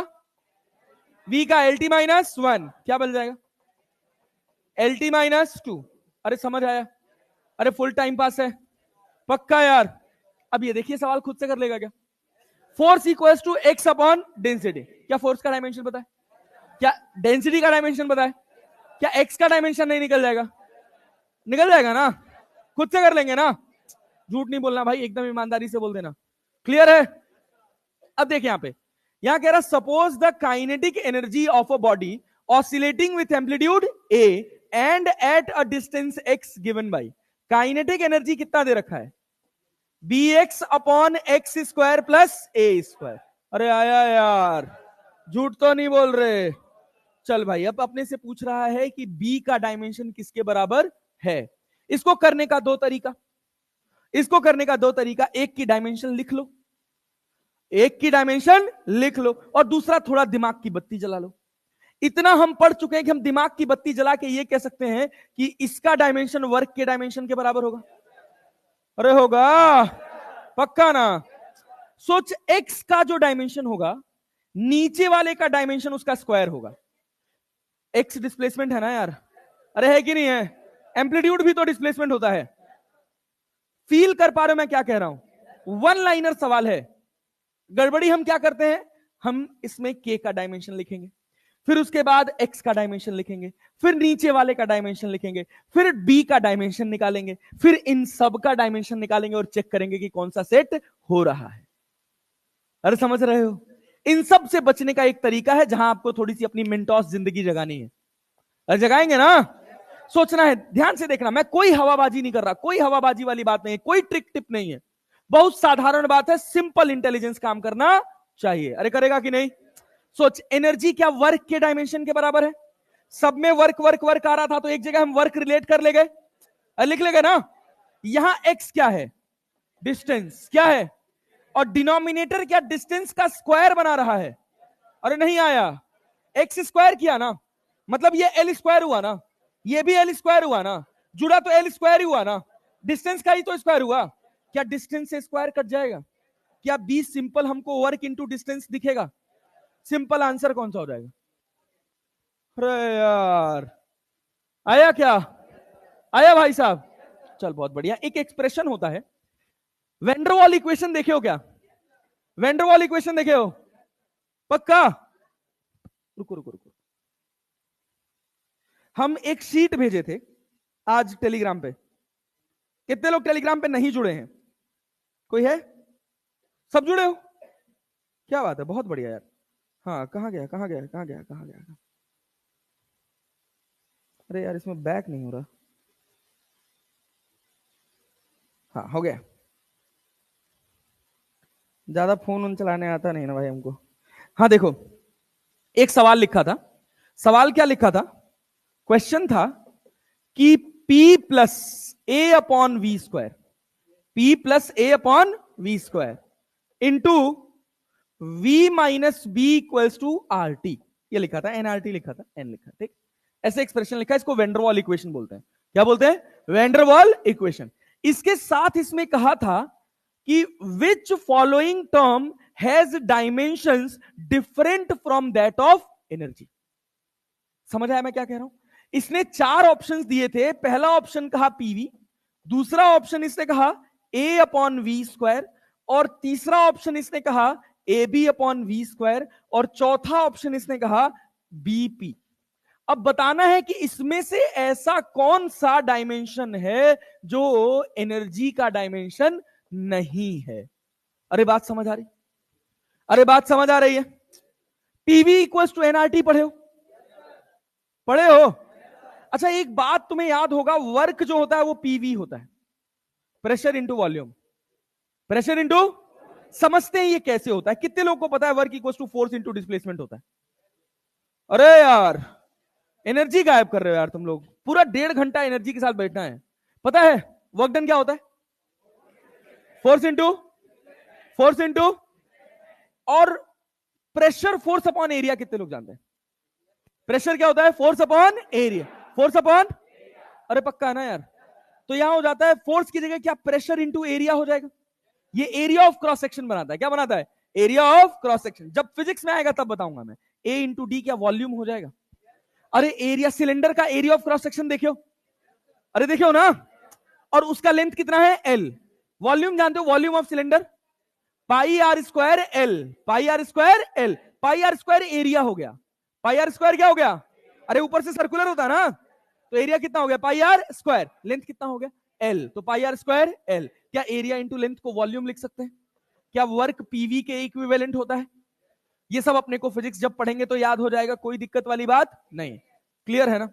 v का एल टी माइनस वन, क्या बन जाएगा? L T minus two. अरे समझ आया? अरे फुल टाइम पास है। पक्का यार? अब ये देखिए सवाल खुद से कर लेगा क्या? Force equals to x upon density. क्या फोर्स का डायमेंशन पता है? क्या डेंसिटी का डायमेंशन पता है? क्या एक्स का डायमेंशन नहीं निकल जाएगा? निकल जाएगा ना? खुद से कर लेंगे ना? झूठ नहीं बोलना भाई, एकदम ईमानदारी से बोल देना। क्लियर है? अब देखिए यहां कह रहा suppose the kinetic energy of a body oscillating with amplitude a and at a distance x given by. Kinetic energy कितना दे रखा है? B x upon x square plus a square. अरे आया यार, झूठ तो नहीं बोल रहे। चल भाई अब अपने से पूछ रहा है कि बी का डायमेंशन किसके बराबर है। इसको करने का दो तरीका, इसको करने का दो तरीका, एक की डायमेंशन लिख लो, एक की डायमेंशन लिख लो, और दूसरा थोड़ा दिमाग की बत्ती जला लो। इतना हम पढ़ चुके हैं कि हम दिमाग की बत्ती जला के ये कह सकते हैं कि इसका डायमेंशन वर्क के डायमेंशन के बराबर होगा। अरे होगा? पक्का ना? सोच, एक्स का जो डायमेंशन होगा नीचे वाले का डायमेंशन उसका स्क्वायर होगा। एक्स डिस्प्लेसमेंट है ना यार? अरे है कि नहीं है? एम्पलीट्यूड भी तो डिस्प्लेसमेंट होता है। फील कर पा रहे हो मैं क्या कह रहा हूं? वन लाइनर सवाल है। गड़बड़ी हम क्या करते हैं, हम इसमें के का डायमेंशन लिखेंगे, फिर उसके बाद एक्स का डायमेंशन लिखेंगे, फिर नीचे वाले का डायमेंशन लिखेंगे, फिर बी का डायमेंशन निकालेंगे, फिर इन सब का डायमेंशन निकालेंगे और चेक करेंगे कि कौन सा सेट हो रहा है। अरे समझ रहे हो? इन सब से बचने का एक तरीका है जहां आपको थोड़ी सी अपनी मिनटॉस जिंदगी जगानी है। अरे जगाएंगे ना? सोचना है, ध्यान से देखना, मैं कोई हवाबाजी नहीं कर रहा, कोई हवाबाजी वाली बात नहीं है, कोई ट्रिक टिप नहीं है, बहुत साधारण बात है, सिंपल इंटेलिजेंस काम करना चाहिए। अरे करेगा कि नहीं? सोच, एनर्जी क्या वर्क के डायमेंशन के बराबर है? सब में वर्क वर्क वर्क आ रहा था तो एक जगह हम वर्क रिलेट कर ले गए, लिख ले गए ना? यहां एक्स क्या है? डिस्टेंस। क्या है? और डिनोमिनेटर क्या डिस्टेंस का स्क्वायर बना रहा है? अरे नहीं आया? एक्स स्क्वायर किया ना, मतलब ये एल स्क्वायर हुआ ना, ये भी एल स्क्वायर हुआ ना, जुड़ा तो एल स्क्वायर ही हुआ ना, डिस्टेंस का ही तो स्क्वायर हुआ। क्या डिस्टेंस से स्क्वायर कट जाएगा? क्या बी सिंपल हमको वर्क इनटू डिस्टेंस दिखेगा? सिंपल आंसर कौन सा हो जाएगा? अरे यार आया क्या? आया भाई साहब? चल बहुत बढ़िया। एक एक्सप्रेशन होता है, वेंडरवॉल इक्वेशन देखे हो क्या? वेंडरवॉल इक्वेशन देखे हो? पक्का? रुको रुको रुको, हम एक शीट भेजे थे आज टेलीग्राम पे। कितने लोग टेलीग्राम पे नहीं जुड़े हैं? कोई है? सब जुड़े हो? क्या बात है, बहुत बढ़िया यार। हाँ, कहाँ गया कहाँ गया कहाँ गया कहाँ गया? अरे यार, इसमें बैक नहीं हो रहा। हाँ, हो गया। ज्यादा फोन उन चलाने आता नहीं ना भाई हमको। हाँ देखो, एक सवाल लिखा था। सवाल क्या लिखा था? क्वेश्चन था कि P plus A upon V square, P plus A upon V square into V minus B equals to R T. ये लिखा था, एनआरटी लिखा था, एन लिखा, ठीक। ऐसे एक्सप्रेशन लिखा है, इसको वेंडरवॉल इक्वेशन बोलते हैं। क्या बोलते हैं? Van der Waals equation. इसके साथ इसमें कहा था कि which following term has dimensions different from that of energy. समझ आया मैं क्या कह रहा हूं? इसने चार ऑप्शंस दिए थे। पहला ऑप्शन कहा पीवी, दूसरा ऑप्शन इसने कहा ए अपॉन वी स्क्वायर, और तीसरा ऑप्शन इसने कहा A B upon V square, और चौथा ऑप्शन इसने कहा बीपी। अब बताना है कि इसमें से ऐसा कौन सा डायमेंशन है जो एनर्जी का डायमेंशन नहीं है। अरे बात समझ आ रही? अरे बात समझ आ रही है? पीवी इक्वल्स टू एनआरटी पढ़े हो? पढ़े हो? अच्छा, एक बात तुम्हें याद होगा, वर्क जो होता है वो पीवी होता है, pressure into volume. Pressure into, समझते हैं ये कैसे होता है? कितने लोगों को पता है work equals to force into displacement होता है? अरे यार, एनर्जी गायब कर रहे हो यार तुम लोग। पूरा 1.5 घंटा एनर्जी के साथ बैठना है। पता है वर्क डन क्या होता है? फोर्स इंटू और प्रेशर फोर्स अपॉन एरिया। कितने लोग जानते हैं प्रेशर क्या होता है? Force upon area. Force upon, अरे पक्का है ना यार? तो यहां हो जाता है फोर्स की जगह क्या प्रेशर इंटू एरिया हो जाएगा। ये एरिया ऑफ क्रॉस सेक्शन बनाता है। क्या बनाता है? Area of cross section. जब फिजिक्स में आएगा तब बताऊंगा मैं। ए इंटू डी क्या वॉल्यूम हो जाएगा? अरे एरिया, सिलेंडर का एरिया ऑफ क्रॉस सेक्शन देखियो। अरे देखियो ना, और उसका लेंथ कितना है? एल। वॉल्यूम जानते हो? Volume of cylinder pi R square L. Pi R square L. Pi R square area हो गया। पाई आर स्क्वायर क्या हो गया? अरे ऊपर से सर्कुलर होता है ना, तो एरिया कितना हो गया? पाई आर स्क्वायर। लेंथ कितना हो गया? एल। तो पाई आर स्क्वायर एल। क्या एरिया इंटू लेंथ को वॉल्यूम लिख सकते हैं? क्या वर्क पीवी के इक्विवेलेंट होता है? ये सब अपने को फिजिक्स जब पढ़ेंगे तो याद हो जाएगा, कोई दिक्कत वाली बात नहीं। क्लियर है ना?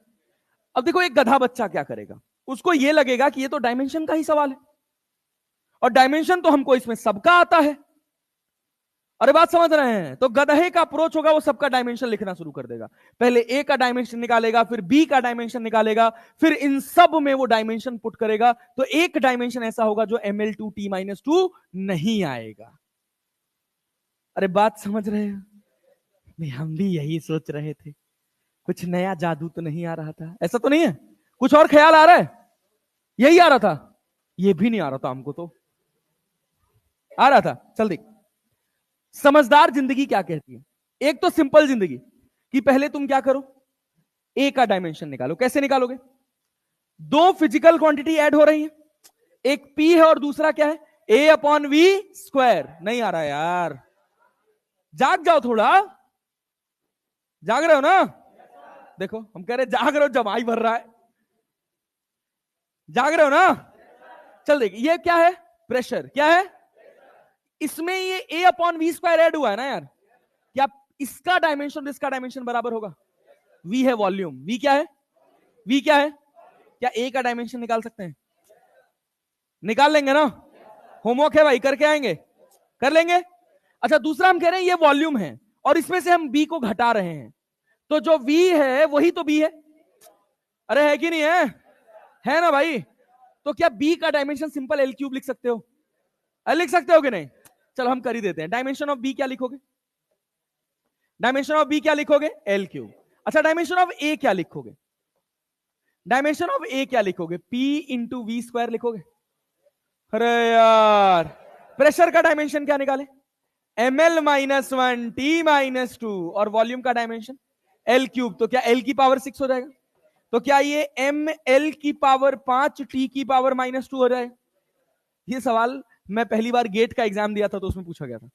अब देखो, एक गधा बच्चा क्या करेगा? उसको ये लगेगा कि ये तो डायमेंशन का ही सवाल है, और डायमेंशन तो हमको इसमें सबका आता है। अरे बात समझ रहे हैं? तो गधे का अप्रोच होगा, वो सबका डायमेंशन लिखना शुरू कर देगा। पहले ए का डायमेंशन निकालेगा, फिर बी का डायमेंशन निकालेगा, फिर इन सब में वो डायमेंशन पुट करेगा, तो एक डायमेंशन ऐसा होगा जो ml2t-2 नहीं आएगा। अरे बात समझ रहे हैं? नहीं, हम भी यही सोच रहे थे, कुछ नया जादू तो नहीं आ रहा था? ऐसा तो नहीं है? कुछ और ख्याल आ रहा है? यही आ रहा था? ये भी नहीं आ रहा था हमको, तो आ रहा था। चल देख, समझदार जिंदगी क्या कहती है। एक तो सिंपल जिंदगी कि पहले तुम क्या करो, ए का डायमेंशन निकालो। कैसे निकालोगे? दो फिजिकल क्वांटिटी ऐड हो रही है, एक पी है और दूसरा क्या है? ए अपॉन वी स्क्वायर। नहीं आ रहा यार, जाग जाओ थोड़ा। जाग रहे हो ना? देखो, हम कह रहे जाग रहे हो, जमाई भर रहा है। जाग रहे हो ना? चल देख, ये क्या है? प्रेशर। क्या है इसमें? ये ए अपॉन वी स्क्वायर ऐड हुआ है ना यार। क्या इसका डायमेंशन इसका डायमेंशन बराबर होगा? वी है वॉल्यूम। वी क्या है? वी क्या है? क्या ए का डायमेंशन निकाल सकते हैं? निकाल लेंगे ना? होमवर्क है भाई, करके आएंगे, कर लेंगे। अच्छा, दूसरा हम कह रहे हैं ये वॉल्यूम है, और इसमें से हम बी को घटा रहे हैं, तो जो वी है वही तो बी है। अरे है कि नहीं है? है ना भाई? तो क्या बी का डायमेंशन सिंपल एल क्यूब लिख सकते हो? लिख सकते हो कि नहीं? चलो हम कर ही देते हैं। डायमेंशन ऑफ बी क्या लिखोगे? डायमेंशन ऑफ बी क्या लिखोगे? L cube. अच्छा, डायमेंशन ऑफ ए क्या लिखोगे? डायमेंशन ऑफ ए क्या लिखोगे? पी इंटू वी स्क्वायर लिखोगे। अरे यार, प्रेशर का डायमेंशन क्या निकाले? ml-1 t-2, और वॉल्यूम का डायमेंशन एल क्यूब। तो क्या एल की पावर 6 हो जाएगा? तो क्या ये ml की पावर 5 t की पावर -2 हो जाएगा? ये सवाल मैं पहली बार गेट का एग्जाम दिया था तो उसमें पूछा गया था।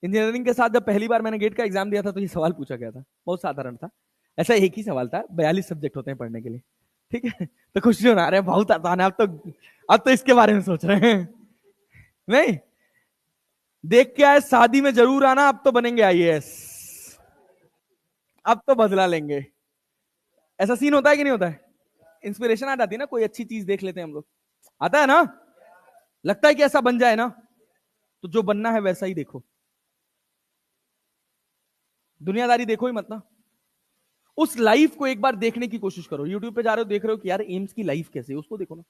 इंजीनियरिंग के साथ जब पहली बार मैंने गेट का एग्जाम दिया था तो ये सवाल पूछा गया था। बहुत साधारण था, ऐसा एक ही सवाल था। 42 सब्जेक्ट होते हैं पढ़ने के लिए, ठीक है? तो खुशी होना, रहे बहुत आसान है। अब तो इसके बारे में सोच रहे हैं? नहीं, देख के आए, शादी में जरूर आना, अब तो बनेंगे आईएएस, अब तो बदला लेंगे। ऐसा सीन होता है कि नहीं होता है? इंस्पिरेशन आ जाती है ना, कोई अच्छी चीज देख लेते हैं हम लोग, आता है ना, लगता है कि ऐसा बन जाए ना, तो जो बनना है वैसा ही देखो, दुनियादारी देखो ही मत ना। उस लाइफ को एक बार देखने की कोशिश करो। यूट्यूब पे जा रहे हो, देख रहे हो कि यार एम्स की लाइफ कैसे है, उसको देखो ना।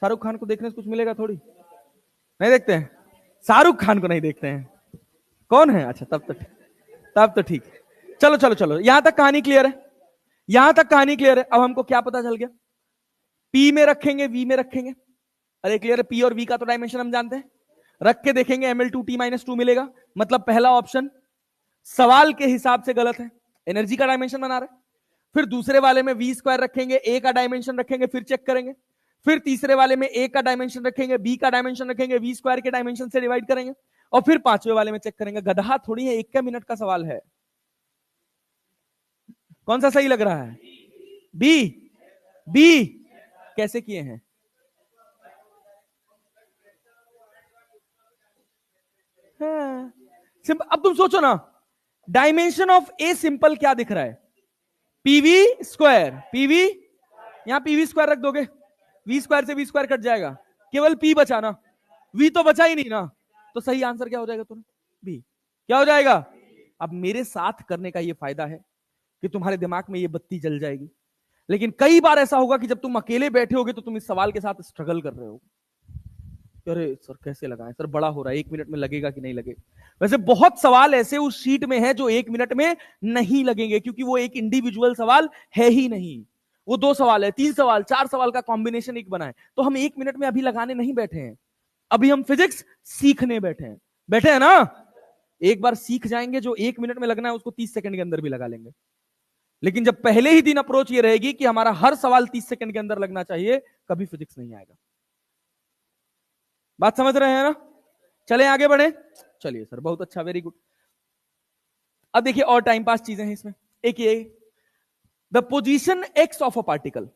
शाहरुख खान को देखने से कुछ मिलेगा थोड़ी, नहीं देखते हैं। शाहरुख खान को नहीं देखते हैं, कौन है? अच्छा, तब तो ठीक है। चलो चलो चलो, यहां तक कहानी क्लियर है, यहां तक कहानी क्लियर है। अब हमको क्या पता चल गया, पी में रखेंगे, वी में रखेंगे। अरे क्लियर है, पी और वी का तो डायमेंशन हम जानते हैं, रख के देखेंगे Ml2T-2 मिलेगा। मतलब पहला ऑप्शन सवाल के हिसाब से गलत है, एनर्जी का डायमेंशन बना रहे। फिर दूसरे वाले में वी स्क्वायर रखेंगे, ए का डायमेंशन रखेंगे, फिर चेक करेंगे। फिर तीसरे वाले में ए का डायमेंशन रखेंगे, बी का डायमेंशन रखेंगे, वी स्क्वायर के डायमेंशन से डिवाइड करेंगे, और फिर पांचवें वाले में चेक करेंगे। गधा थोड़ी है, एक का मिनट का सवाल है। कौन सा सही लग रहा है? बी। बी कैसे किए हैं? हाँ। अब तुम सोचो ना, डायमेंशन ऑफ ए सिंपल क्या दिख रहा है? पीवी स्क्वायर, पीवी, यहां पीवी स्क्वायर रख दोगे, वी स्क्वायर से वी स्क्वायर कट जाएगा, केवल पी बचा ना, वी तो बचा ही नहीं ना। तो सही आंसर क्या हो जाएगा तुम्हें? बी। क्या हो जाएगा? अब मेरे साथ करने का ये फायदा है कि तुम्हारे दिमाग में ये बत्ती जल जाएगी। लेकिन कई बार ऐसा होगा कि जब तुम अकेले बैठे होगे तो तुम इस सवाल के साथ स्ट्रगल कर रहे हो, अरे सर कैसे लगाएं, सर बड़ा हो रहा है, 1 मिनट में लगेगा कि नहीं लगेगा। वैसे बहुत सवाल ऐसे उस शीट में है जो 1 मिनट में नहीं लगेंगे, क्योंकि वो एक इंडिविजुअल सवाल है ही नहीं, वो 2 सवाल है, 3 सवाल, 4 सवाल का कॉम्बिनेशन एक बना है। तो हम 1 मिनट में अभी लगाने नहीं बैठे हैं, अभी हम फिजिक्स सीखने बैठे हैं, बैठे हैं ना। एक बार सीख जाएंगे, जो 1 मिनट में लगना है उसको 30 सेकंड के अंदर भी लगा लेंगे। लेकिन जब पहले ही दिन अप्रोच ये रहेगी कि हमारा हर सवाल 30 सेकंड के अंदर लगना चाहिए, कभी फिजिक्स नहीं आएगा। बात समझ रहे हैं ना? चले आगे बढ़े। चलिए सर, बहुत अच्छा, वेरी गुड। अब देखिए और टाइम पास चीजें हैं इसमें। एक ये, the position X of a particle,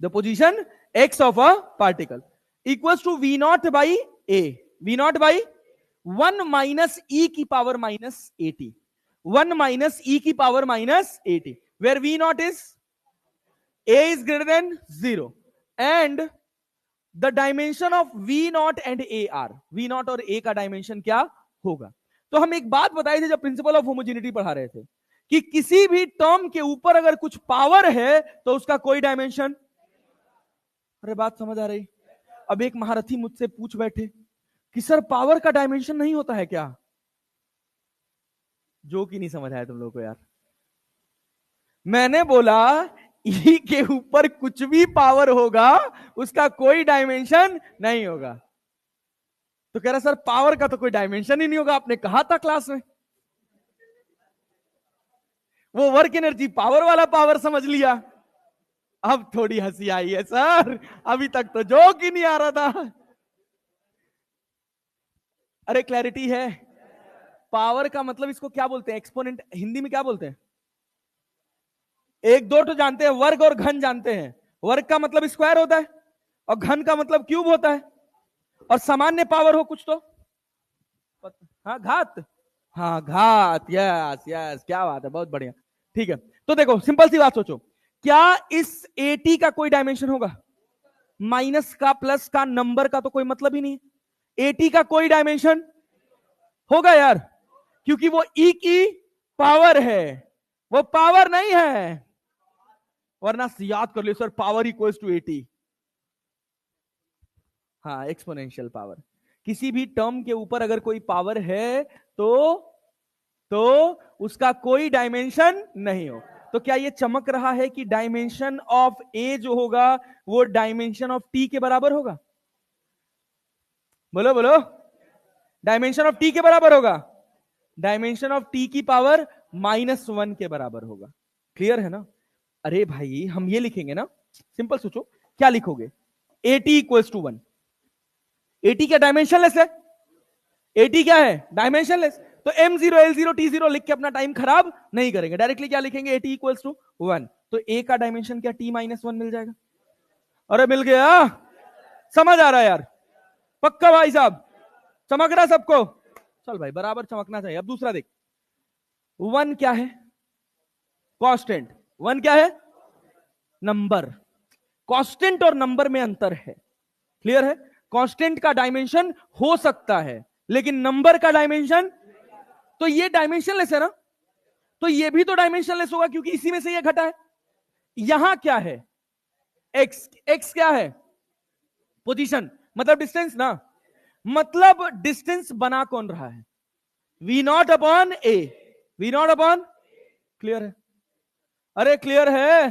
the position X of a particle equals to V not by A, V not by 1 - e⁻⁻80, 1 - e⁻⁻80, where v naught is, a is greater than 0, and the dimension of we not and A R, V not और A का dimension क्या होगा? तो हम एक बात बताए थे जब प्रिंसिपल ऑफ होमोजेनिटी पढ़ा रहे थे, कि किसी भी टर्म के ऊपर अगर कुछ पावर है तो उसका कोई डायमेंशन। अरे बात समझ आ रही? अब एक महारथी मुझसे पूछ बैठे कि सर पावर का डायमेंशन नहीं होता है क्या? जो कि नहीं समझ आया तुम लोगों को यार। मैंने बोला ई के ऊपर कुछ भी पावर होगा उसका कोई डायमेंशन नहीं होगा। तो कह रहा सर पावर का तो कोई डायमेंशन ही नहीं होगा, आपने कहा था क्लास में। वो वर्क एनर्जी पावर वाला पावर समझ लिया। अब थोड़ी हंसी आई है सर, अभी तक तो जोक ही नहीं आ रहा था। अरे क्लैरिटी है? पावर का मतलब इसको क्या बोलते हैं? एक्सपोनेंट हिंदी में क्या बोलते हैं? एक दो तो जानते हैं, वर्ग और घन जानते हैं। वर्ग का मतलब स्क्वायर होता है और घन का मतलब क्यूब होता है, और सामान्य पावर हो कुछ तो, हाँ घात, हाँ घात, यस यस, क्या बात है, बहुत बढ़िया। ठीक है, तो देखो सिंपल सी बात सोचो, क्या इस 80 का कोई डायमेंशन होगा? माइनस का प्लस का नंबर का तो कोई मतलब ही नहीं। 80 का कोई डायमेंशन होगा यार, क्योंकि वो ई की पावर है, वो पावर नहीं है। वरना याद कर लो सर, पावर इक्वल्स टू 80। हाँ, एक्सपोनेंशियल पावर। किसी भी टर्म के ऊपर अगर कोई पावर है तो उसका कोई डायमेंशन नहीं हो। तो क्या ये चमक रहा है कि डायमेंशन ऑफ ए जो होगा वो डायमेंशन ऑफ टी के बराबर होगा? बोलो बोलो, डायमेंशन ऑफ टी के बराबर होगा? डायमेंशन ऑफ टी की पावर -1 के बराबर होगा। क्लियर है ना? अरे भाई हम ये लिखेंगे ना, सिंपल सोचो, क्या लिखोगे? 80 इक्वल्स टू 1। 80 क्या डायमेंशनलेस है? 80 क्या है? डायमेंशनलेस। तो m0 l0 t0 लिख के अपना टाइम खराब नहीं करेंगे, डायरेक्टली क्या लिखेंगे? 80 इक्वल्स टू 1। तो a का डायमेंशन क्या t-1 मिल जाएगा? अरे मिल गया, समझ आ रहा है यार? पक्का भाई साहब? चमक रहा सबको? चल भाई बराबर चमकना चाहिए। अब दूसरा देख, वन क्या है? कांस्टेंट। वन क्या है? नंबर। कांस्टेंट और नंबर में अंतर है, क्लियर है? कांस्टेंट का डायमेंशन हो सकता है लेकिन नंबर का डायमेंशन, तो ये डायमेंशनलेस है ना, तो ये भी तो डायमेंशनलेस होगा क्योंकि इसी में से ये घटा है। यहां क्या है? एक्स। एक्स क्या है? पोजीशन, मतलब डिस्टेंस ना, मतलब डिस्टेंस बना कौन रहा है? We not upon A. V not upon, clear है? अरे क्लियर है?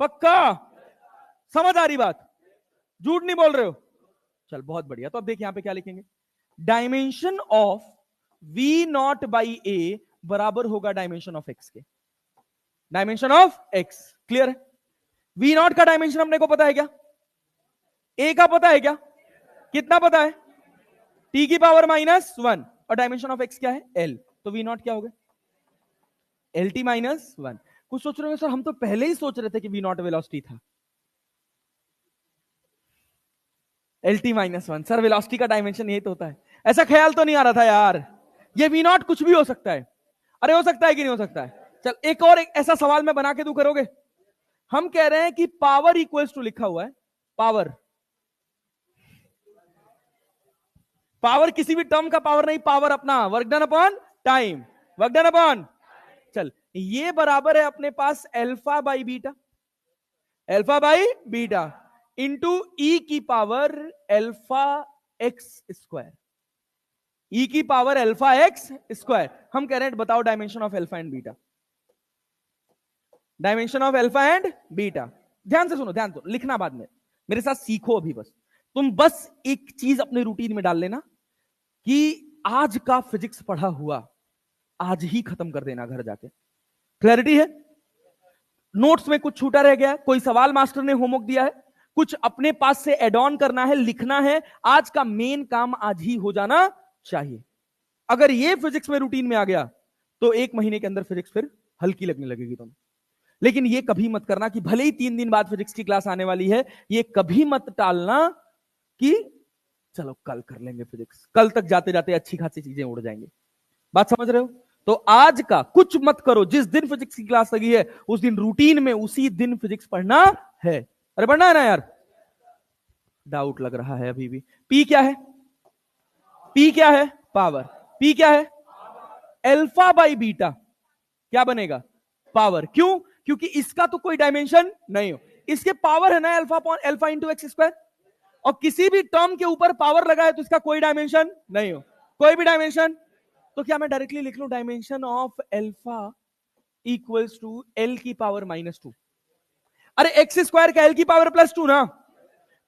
पक्का? समझ आ रही बात? झूठ नहीं बोल रहे हो? चल बहुत बढ़िया। तो अब देख यहां पे क्या लिखेंगे, dimension of we not by a बराबर होगा डायमेंशन ऑफ एक्स के। डायमेंशन ऑफ एक्स, क्लियर है? वी नॉट का डायमेंशन अपने को पता है क्या? ए का पता है क्या? कितना पता है? टी की पावर -1। और डायमेंशन ऑफ एक्स क्या है? एल। तो वी नॉट क्या होगा? L T -1। कुछ सोच रहे हो सर, हम तो पहले ही सोच रहे थे कि वी नॉट वेलोसिटी था। एल टी -1 सर, वेलोसिटी का डायमेंशन यही तो होता है। ऐसा ख्याल तो नहीं आ रहा था यार, ये वी नॉट कुछ भी हो सकता है। अरे हो सकता है कि नहीं हो सकता है? चल एक और एक ऐसा सवाल मैं बना के तू करोगे? हम कह रहे हैं कि पावर इक्वल्स टू, लिखा हुआ है पावर, पावर किसी भी टर्म का पावर नहीं, पावर अपना work done upon time, work done upon, चल ये बराबर है अपने पास alpha by beta, alpha by beta into e की power alpha x square, e की पावर अल्फा एक्स स्क्वायर। हम कह रहे हैं बताओ dimension of alpha and beta, dimension of alpha and beta. ध्यान से सुनो, ध्यान से लिखना बाद में, मेरे साथ सीखो अभी बस। तुम बस एक चीज अपने रूटीन में डाल लेना कि आज का फिजिक्स पढ़ा हुआ आज ही खत्म कर देना घर जाके। क्लैरिटी है? नोट्स में कुछ छूटा रह गया है, कोई सवाल मास्टर ने होमवर्क दिया है, कुछ अपने पास से एड ऑन करना है, लिखना है, आज का मेन काम आज ही हो जाना चाहिए। अगर ये फिजिक्स में रूटीन में आ गया तो एक महीने के अंदर फिजिक्स फिर हल्की लगने लगेगी तुम्हें। लेकिन ये कभी मत करना कि भले ही 3 दिन बाद फिजिक्स की क्लास आने वाली है, ये कभी मत टालना कि चलो कल कर लेंगे फिजिक्स, कल तक जाते जाते अच्छी खासी चीजें उड़ जाएंगी। बात समझ रहे हो? तो आज का कुछ मत करो, जिस दिन फिजिक्स की क्लास लगी है उस दिन रूटीन में उसी दिन फिजिक्स पढ़ना है। अरे पढ़ना है ना यार? डाउट लग रहा है अभी भी। पी क्या है? पी क्या है? पावर। पी क्या है? अल्फा बाई बीटा क्या बनेगा? पावर। क्यों? क्योंकि इसका तो कोई डायमेंशन नहीं हो, इसके पावर है ना अल्फा इंटू एक्स स्क्वायर, और किसी भी टर्म के ऊपर पावर लगा है तो इसका कोई डायमेंशन नहीं हो, कोई भी डायमेंशन। तो क्या मैं डायरेक्टली लिख लूं dimension of alpha equals to L की पावर -2? अरे एक्स स्क्वायर का एल की पावर +2 ना,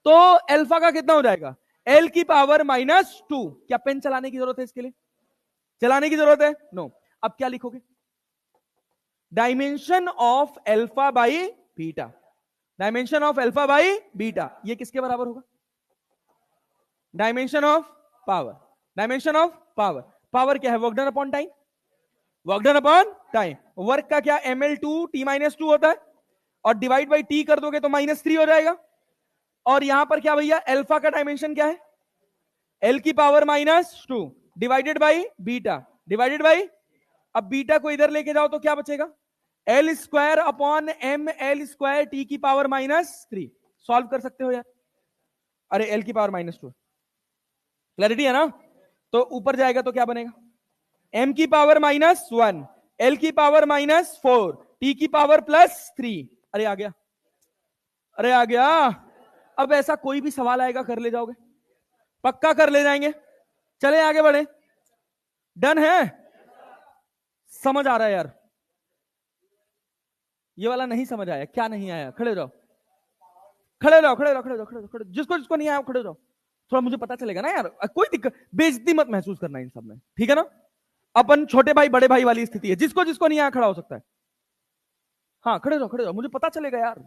तो अल्फा का कितना हो जाएगा? एल की पावर -2। क्या पेन चलाने की जरूरत है इसके लिए? चलाने की जरूरत है? नो। अब क्या लिखोगे? Dimension of alpha by beta, dimension of alpha by beta, ये किसके बराबर होगा? Dimension of power. Dimension of power, power क्या है? Work done upon time, work done upon time. Work का क्या? ml2 t-2 होता है, और डिवाइड बाई टी कर दोगे तो -3 हो जाएगा। और यहां पर क्या भैया? अल्फा का डायमेंशन क्या है? एल की power -2 divided by beta, divided by, अब बीटा को इधर लेके जाओ तो क्या बचेगा? L square upon M L square T की पावर -3। सॉल्व कर सकते हो यार? अरे एल की पावर -2, क्लैरिटी है ना? तो ऊपर जाएगा तो क्या बनेगा? m की पावर -1, l की पावर -4, t की पावर +3। अरे आ गया, अरे आ गया। अब ऐसा कोई भी सवाल आएगा कर ले जाओगे? पक्का कर ले जाएंगे? चले आगे बढ़े। डन है? समझ आ रहा है यार? ये वाला नहीं समझ आया? क्या नहीं आया? खड़े रहो, खड़े रहो, खड़े रहो, खड़े रहो, खड़े रहो, जिसको जिसको नहीं आया खड़े रहो, थोड़ा मुझे पता चलेगा ना यार। कोई दिक्कत, बेइज्जती मत महसूस करना इन सब में, ठीक है ना? अपन छोटे भाई बड़े भाई वाली स्थिति है, जिसको जिसको नहीं आया खड़ा हो सकता है। हाँ खड़े रहो, खड़े रहो, मुझे पता चलेगा यार।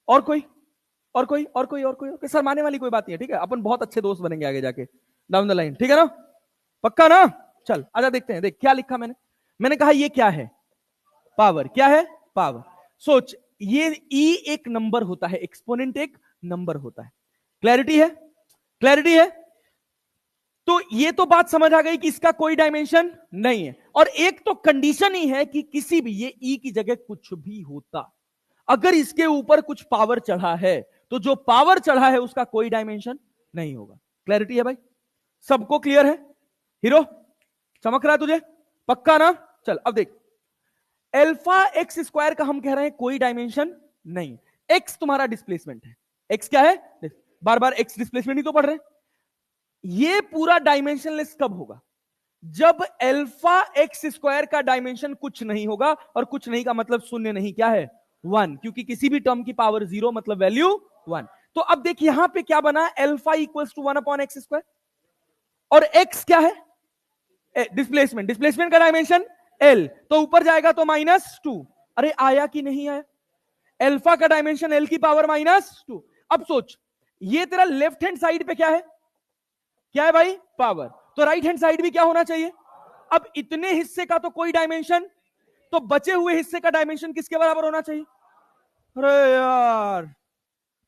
और कोई? और कोई? और कोई? और कोई? और शर्माने वाली कोई बात नहीं है, ठीक है? अपन बहुत अच्छे दोस्त बनेंगे आगे जाके डाउन द लाइन, ठीक है ना? पक्का ना? चल आजा देखते हैं। देख क्या लिखा मैंने, मैंने कहा ये क्या है? पावर। क्या है? पावर। सोच, ये ई एक नंबर होता है, एक्सपोनेंट एक नंबर होता है। क्लैरिटी है? क्लैरिटी है? तो ये तो बात समझ आ गई कि इसका कोई डायमेंशन नहीं है, और एक तो कंडीशन ही है कि किसी भी ये ई की जगह कुछ भी होता, अगर इसके ऊपर कुछ पावर चढ़ा है तो जो पावर चढ़ा है उसका कोई डायमेंशन नहीं होगा। क्लैरिटी है भाई? सबको क्लियर है? हीरो चमक रहा है तुझे? पक्का ना? चल अब देख, अल्फा एक्स स्क्वायर का हम कह रहे हैं कोई डायमेंशन नहीं। एक्स तुम्हारा डिस्प्लेसमेंट है। एक्स क्या है? बार बार एक्स डिस्प्लेसमेंट ही तो पढ़ रहे हैं। ये पूरा डायमेंशनलेस कब होगा? जब अल्फा एक्स स्क्वायर का डायमेंशन कुछ नहीं होगा, और कुछ नहीं का मतलब शून्य नहीं, क्या है? 1, क्योंकि किसी भी टर्म की पावर 0 मतलब वैल्यू 1। तो अब देख यहां पे क्या बना, alpha equals to 1 upon x square, और एक्स क्या है? डिस्प्लेसमेंट। डिस्प्लेसमेंट का डायमेंशन एल, तो ऊपर जाएगा तो -2। अरे आया कि नहीं आया? अल्फा का डायमेंशन एल की पावर -2। अब सोच, ये तेरा लेफ्ट हैंड साइड पे क्या है? क्या है भाई? पावर। तो राइट हैंड साइड भी क्या होना चाहिए? अब इतने हिस्से का तो कोई डायमेंशन, तो बचे हुए हिस्से का डायमेंशन किसके बराबर होना चाहिए? अरे यार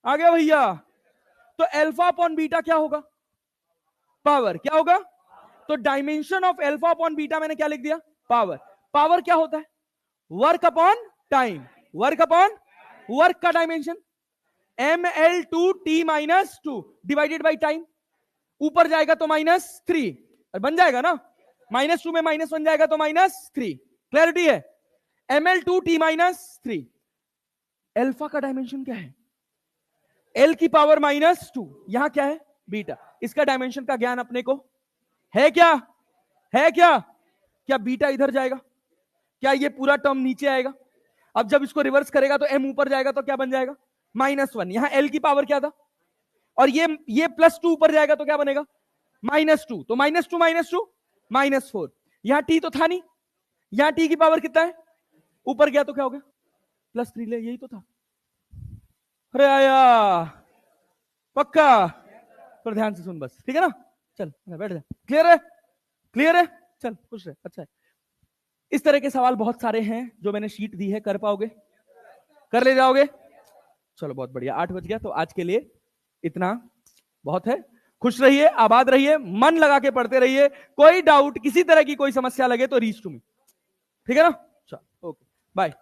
आ गया भैया। तो अल्फा अपॉन बीटा क्या होगा? पावर। क्या होगा? तो dimension of alpha upon beta मैंने क्या लिख दिया? पावर। पावर क्या होता है? Work upon time. Work upon work का dimension ml2t-2 divided by time. ऊपर जाएगा तो -3, बन जाएगा ना, -2 में -1 जाएगा तो -3। क्लैरिटी है? ml2t-3। अल्फा का डायमेंशन क्या है? l की पावर -2। यहां क्या है? बीटा। इसका डायमेंशन का ज्ञान अपने को है क्या? है क्या? क्या बीटा इधर जाएगा? क्या ये पूरा टर्म नीचे आएगा? अब जब इसको रिवर्स करेगा तो m ऊपर जाएगा तो क्या बन जाएगा? -1। यहां l की पावर क्या था? और ये +2 ऊपर जाएगा तो क्या बनेगा? -2। तो -2 -2 -4। यहां t तो था नहीं, यहां t की पावर कितना है? ऊपर गया तो क्या हो गया? +3 ले, यही तो था। अरे आया पक्का? पर ध्यान से सुन बस, ठीक है ना? चल बैठ जा। क्लियर है? क्लियर है? चल खुश रहे। अच्छा है। इस तरह के सवाल बहुत सारे हैं जो मैंने शीट दी है, कर पाओगे? कर ले जाओगे? चलो बहुत बढ़िया। 8 बज गया, तो आज के लिए इतना बहुत है। खुश रहिए, आबाद रहिए, मन लगा के पढ़ते रहिए। कोई डाउट, किसी तरह की कोई समस्या लगे तो रीच टू मी। ठीक है ना? चलो ओके बाय।